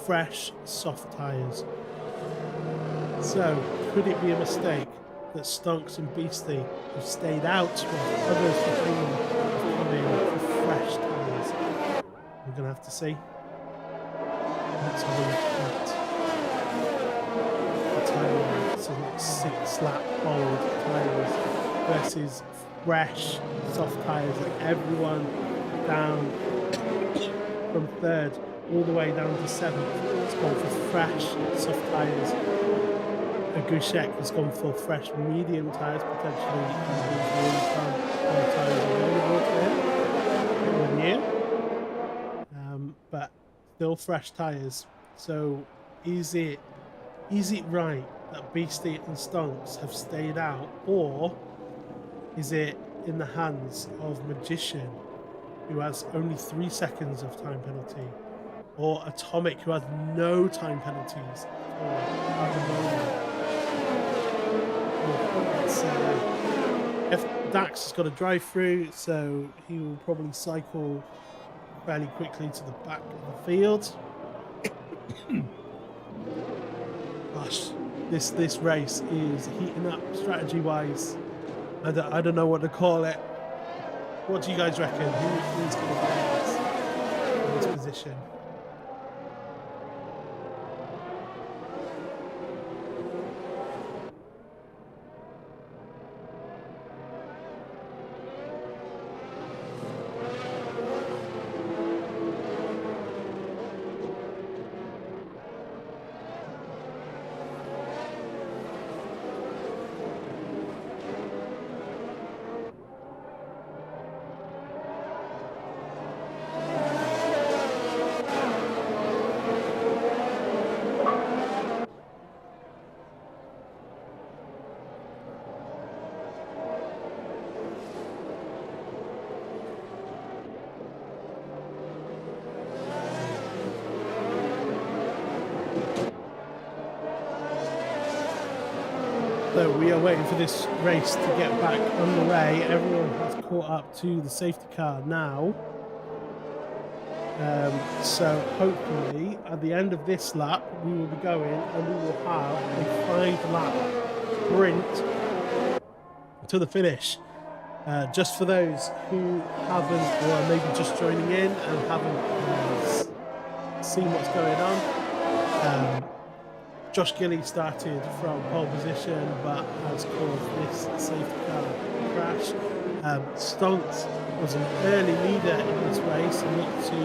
fresh, soft tyres. So, could it be a mistake that Stonks and Beastie have stayed out while others behind them have come in for fresh tyres? We're going to have to see. Let's have a look at the timeline. So, like 6-lap old tyres versus fresh, soft tyres, like everyone down from 3rd all the way down to 7th. It's gone for fresh, soft tyres. Agushek has gone for fresh, medium tyres, potentially tyres available to him. But still fresh tyres. So is it right that Beastie and Stonks have stayed out, or is it in the hands of Magician, who has only 3 seconds of time penalty, or Atomic, who has no time penalties at the moment? Dax has got a drive through, so he will probably cycle fairly quickly to the back of the field. Gosh, this race is heating up strategy wise. I don't know what to call it. What do you guys reckon? Who's going to be in this position? So we are waiting for this race to get back underway. Everyone has caught up to the safety car now. So hopefully at the end of this lap we will be going and we will have a 5-lap sprint to the finish. Just for those who haven't, or maybe just joining in and haven't seen what's going on. Josh Gilly started from pole position but has caused this safety car crash. Stonks was an early leader in this race and looked to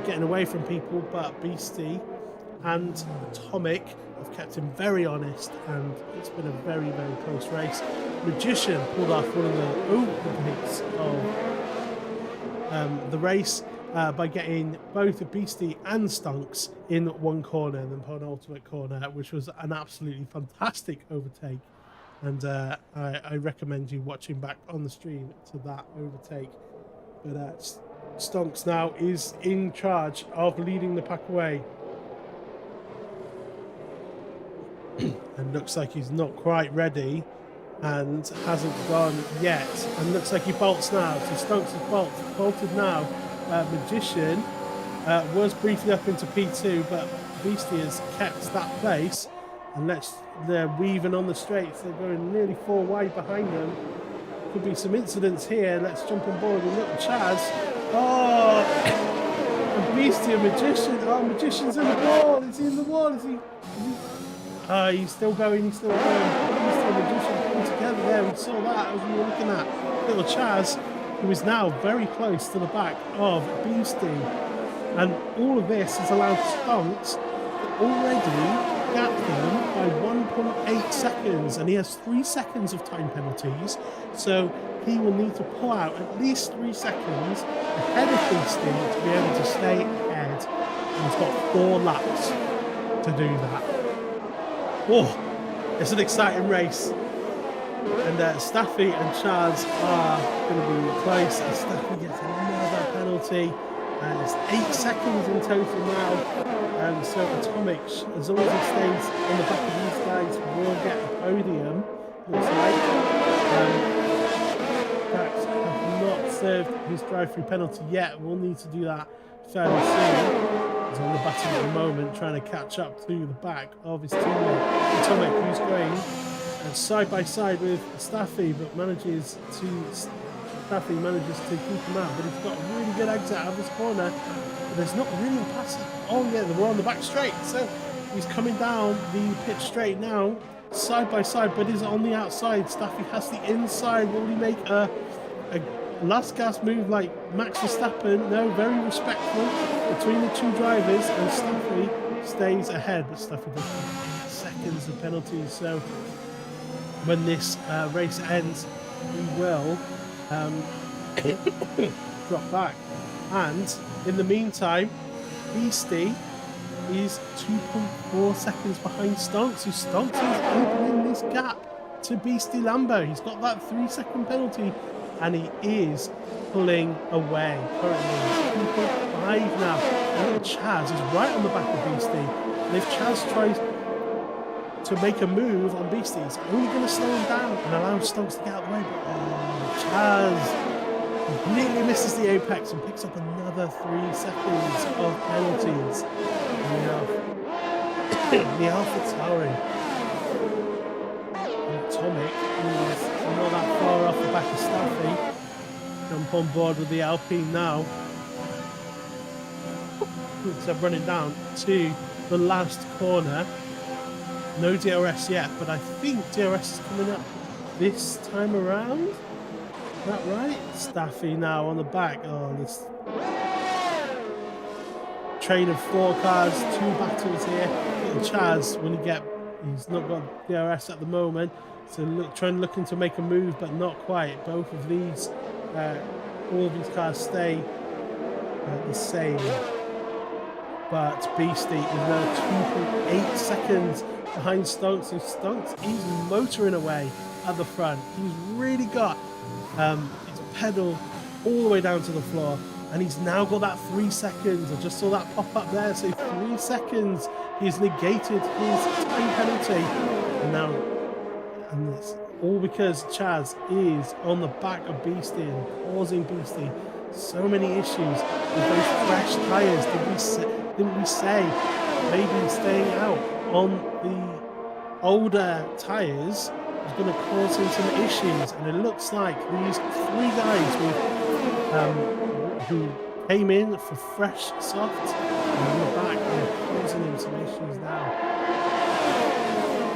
getting away from people, but Beastie and Atomic have kept him very honest, and it's been a very, very close race. Magician pulled off one of the openings of the race by getting both a Beastie and Stonks in one corner, and then penultimate corner, which was an absolutely fantastic overtake. And I recommend you watching back on the stream to that overtake. But Stonks now is in charge of leading the pack away. And looks like he's not quite ready and hasn't gone yet. And looks like he bolts now. So Stonks has bolted now. Magician was briefly up into P2, but Beastie has kept that place, and they're weaving on the straights. They're going nearly 4 wide behind them. Could be some incidents here. Let's jump on board with little Chaz. Oh, a beastie, a magician. Oh, magician's in the wall. Is he in the wall? Is he? He's still going. He's still going. Beastie and magician coming together there. We saw that as we were looking at little Chaz, who is now very close to the back of Beastie. And all of this has allowed Stonks to already gap them by 1.8 seconds, and he has 3 seconds of time penalties, so he will need to pull out at least 3 seconds ahead of Beastie to be able to stay ahead, and he's got 4 laps to do that. Oh, it's an exciting race, and Staffy and Chaz are going to be close, and Staffy gets another penalty. It's 8 seconds in total now, and so Atomic, as long as he stays on the back of these guys, will get a podium. Looks like Dax has not served his drive-through penalty yet. We'll need to do that fairly soon. He's on the button at the moment, trying to catch up to the back of his teammate Atomic, who's going side by side with Staffy, but Staffy manages to keep him out, but he's got a really good exit out of his corner. But there's not really a pass. Oh yeah, we're on the back straight, so he's coming down the pit straight now, side by side, but is on the outside. Staffy has the inside. Will he make a last gas move like Max Verstappen? No, very respectful between the two drivers, and Staffy stays ahead, but Staffy does have 8 seconds of penalties, so when this race ends, we will drop back. And in the meantime, Beastie is 2.4 seconds behind Stonks, so Stonks is opening this gap to Beastie Lambo. He's got that 3-second penalty, and he is pulling away. Currently 2.5 now, and Chaz is right on the back of Beastie, and if Chaz tries to make a move on Beastie, it's only going to slow him down and allow Stonks to get out of the way. But Chaz completely misses the apex and picks up another 3 seconds of penalties. The Alpha Tauri. Atomic is not that far off the back of Staffy. Jump on board with the Alpine now. So running down to the last corner. No DRS yet, but I think DRS is coming up this time around. Is that right? Staffy now on the back. Oh, this train of 4 cars, 2 battles here. Little Chaz, he's not got DRS at the moment, so looking to make a move, but not quite. Both of these, all of these cars stay the same. But Beastie is now 2.8 seconds behind Stonks, so Stonks is motoring away at the front. He's really got his pedal all the way down to the floor, and he's now got that 3 seconds. I just saw that pop up there, so 3 seconds. He's negated his time penalty, and it's all because Chaz is on the back of Beastie and causing Beastie so many issues with those fresh tyres. Didn't we say maybe staying out on the older tyres is going to cause him some issues? And it looks like these 3 guys who came in for fresh softs and on the back are causing him some issues now.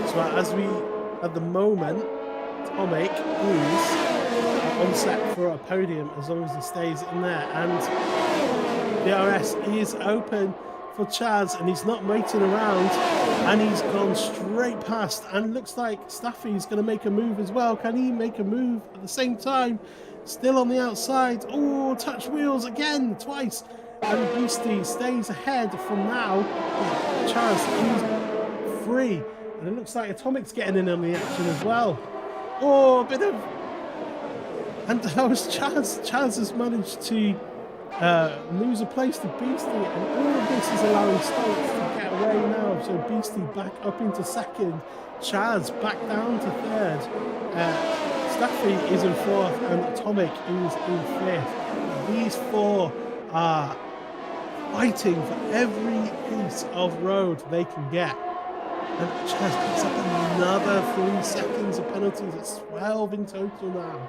So at the moment, Atomic is on set for a podium as long as he stays in there, and DRS is open for Chaz, and he's not waiting around, and he's gone straight past, and looks like Staffy's going to make a move as well. Can he make a move at the same time? Still on the outside. Oh, touch wheels again, twice, and Beastie stays ahead from now. Chaz is free, and it looks like Atomic's getting in on the action as well. Oh, a bit of... And how is Chaz? Chaz has managed to lose a place to Beastie, and all of this is allowing Stonks to get away now. So Beastie back up into second, Chaz back down to third, Staffy is in fourth, and Atomic is in fifth. These 4 are fighting for every piece of road they can get. And Chaz picks up another 3 seconds of penalties. It's 12 in total now.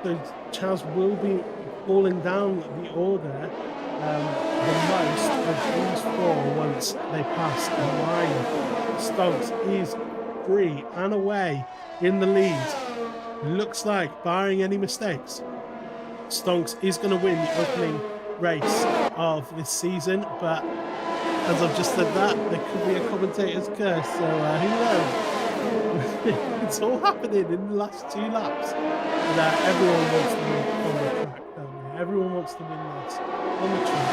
So Chaz will be falling down the order the most of these four once they pass the line. Stonks is free and away in the lead. Looks like, barring any mistakes, Stonks is going to win the opening race of this season, but as I've just said that, there could be a commentator's curse, so who knows? It's all happening in the last 2 laps. And, everyone wants to win on the track, don't they? Everyone wants to win this on the track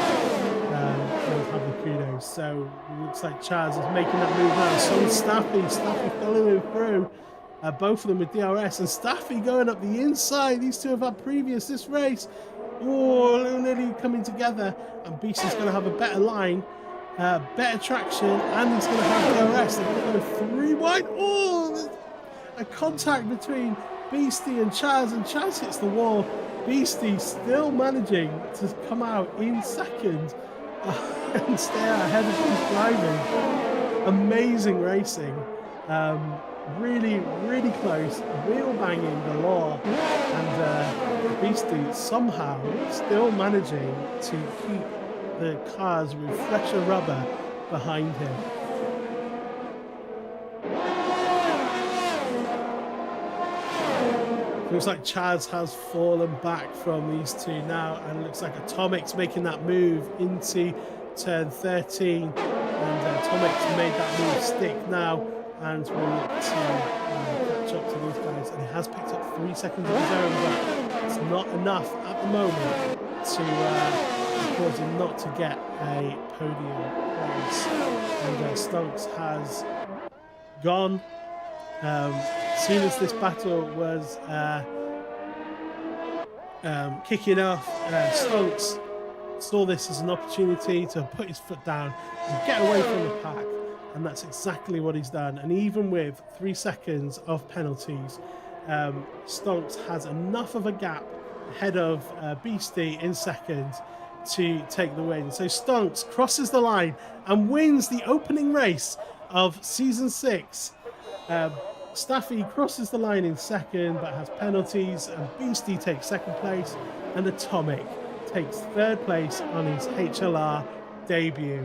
and have the kudos. So it looks like Chaz is making that move now. So is Staffy following through. Both of them with DRS, and Staffy going up the inside. These two have had previous this race. Oh, nearly coming together, and Beastie's going to have a better line, better traction, and he's going to have DRS. They're going to go 3 wide. Oh, there's a contact between Beastie and Chaz hits the wall. Beastie still managing to come out in second and stay out ahead of his driving. Amazing racing. Really, really close, wheel banging galore, and Beastie somehow still managing to keep the cars with fresher rubber behind him. Looks like Chaz has fallen back from these two now, and looks like Atomic's making that move into turn 13, and Atomic's made that move stick now. And we'll look to catch up to these guys. And he has picked up 3 seconds of his own, but it's not enough at the moment to cause him not to get a podium place. And Stonks has gone. As soon as this battle was kicking off, Stonks saw this as an opportunity to put his foot down and get away from the pack. And that's exactly what he's done. And even with 3 seconds of penalties, Stonks has enough of a gap ahead of Beastie in second to take the win. So Stonks crosses the line and wins the opening race of season 6. Staffy crosses the line in second but has penalties, and Beastie takes second place, and Atomic takes third place on his HLR debut.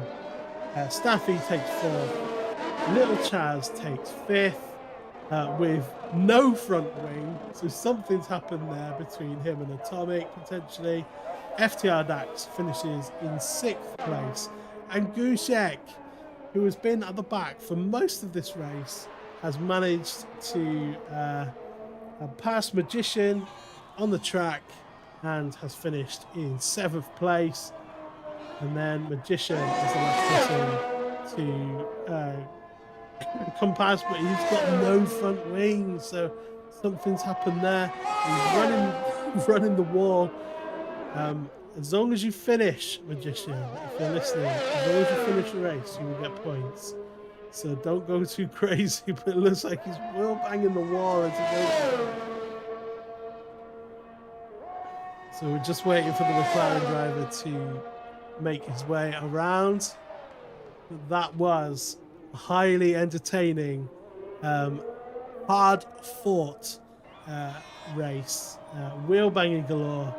Staffy takes 4th, Little Chaz takes 5th with no front wing, so something's happened there between him and Atomic potentially. FTR Dax finishes in 6th place, and Gushek, who has been at the back for most of this race, has managed to pass Magician on the track and has finished in 7th place. And then Magician is the last person to come past, but he's got no front wing, so something's happened there. He's running the wall. As long as you finish, Magician, if you're listening, as long as you finish the race, you will get points. So don't go too crazy, but it looks like he's well banging the wall as it goes. So we're just waiting for the McLaren driver to make his way around. But that was a highly entertaining, hard fought race. Wheel banging galore,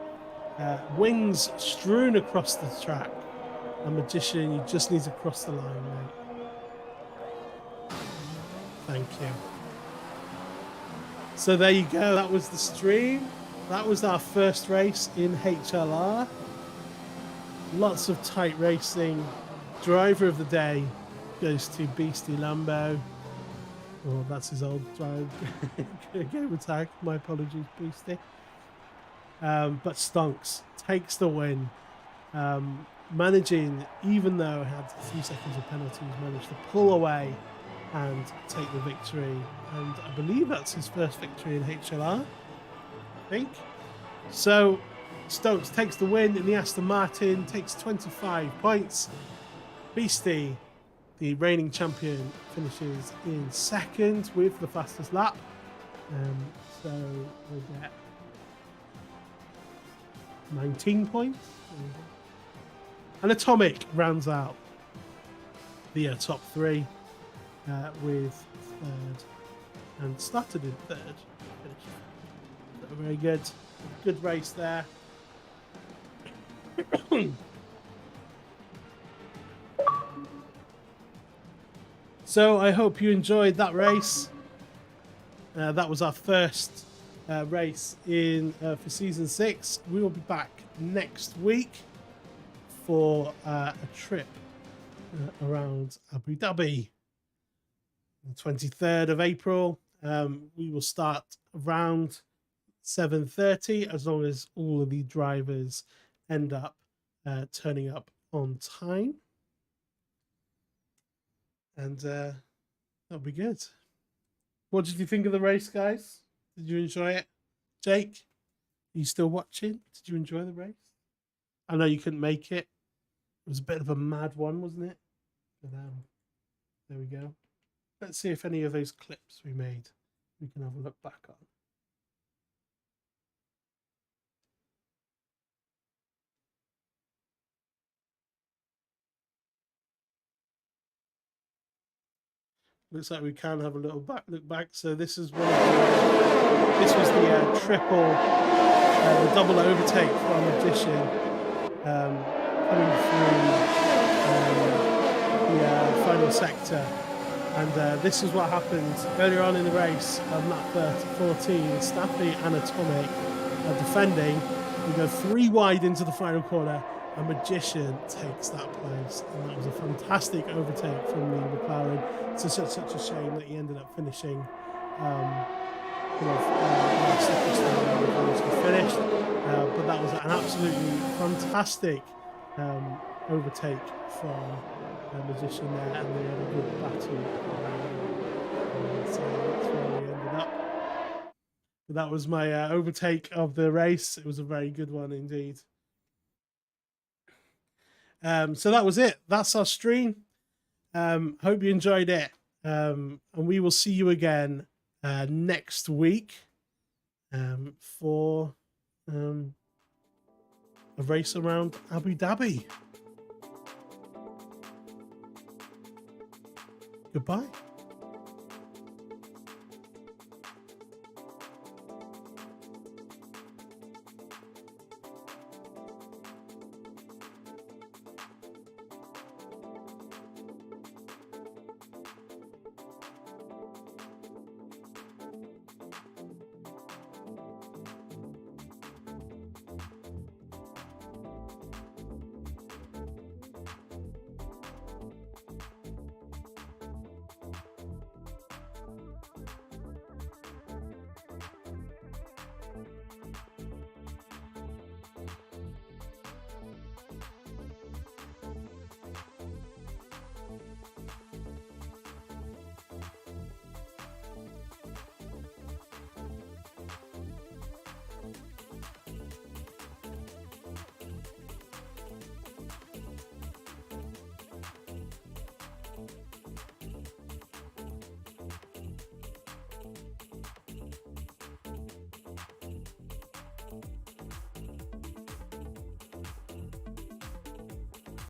wings strewn across the track. A Magician, you just need to cross the line, mate. Thank you. So there you go, that was the stream. That was our first race in HLR. Lots of tight racing. Driver of the day goes to Beastie Lambo. Oh, that's his old drive. Game tag. My apologies, Beastie. But Stonks takes the win. Managing, even though he had 3 seconds of penalties, managed to pull away and take the victory. And I believe that's his first victory in HLR, I think. So Stonks takes the win in the Aston Martin, takes 25 points. Beastie, the reigning champion, finishes in second with the fastest lap. So we'll get 19 points. And Atomic rounds out the top 3 with third, and started in third, finished Very good. Good race there. So I hope you enjoyed that race. That was our first race in for season 6. We will be back next week for a trip around Abu Dhabi. The 23rd of April. We will start around 7:30, as long as all of the drivers end up turning up on time. And that'll be good. What did you think of the race, guys? Did you enjoy it? Jake, are you still watching? Did you enjoy the race? I know you couldn't make it. It was a bit of a mad one, wasn't it? But there we go. Let's see if any of those clips we made we can have a look back on. Looks like we can have a little look back. So this is one of this was the triple, the double overtake from Magician coming through the final sector. And this is what happened earlier on in the race on lap 14. Staffy and Atomic are defending. We go 3 wide into the final corner. A Magician takes that place, and that was a fantastic overtake from the McLaren. It's such a shame that he ended up finishing last finished, but that was an absolutely fantastic overtake from Magician there, and they had a good battle. So that's where we ended up. But that was my overtake of the race. It was a very good one indeed. So that was it. That's our stream. Hope you enjoyed it. And we will see you again next week for a race around Abu Dhabi. Goodbye.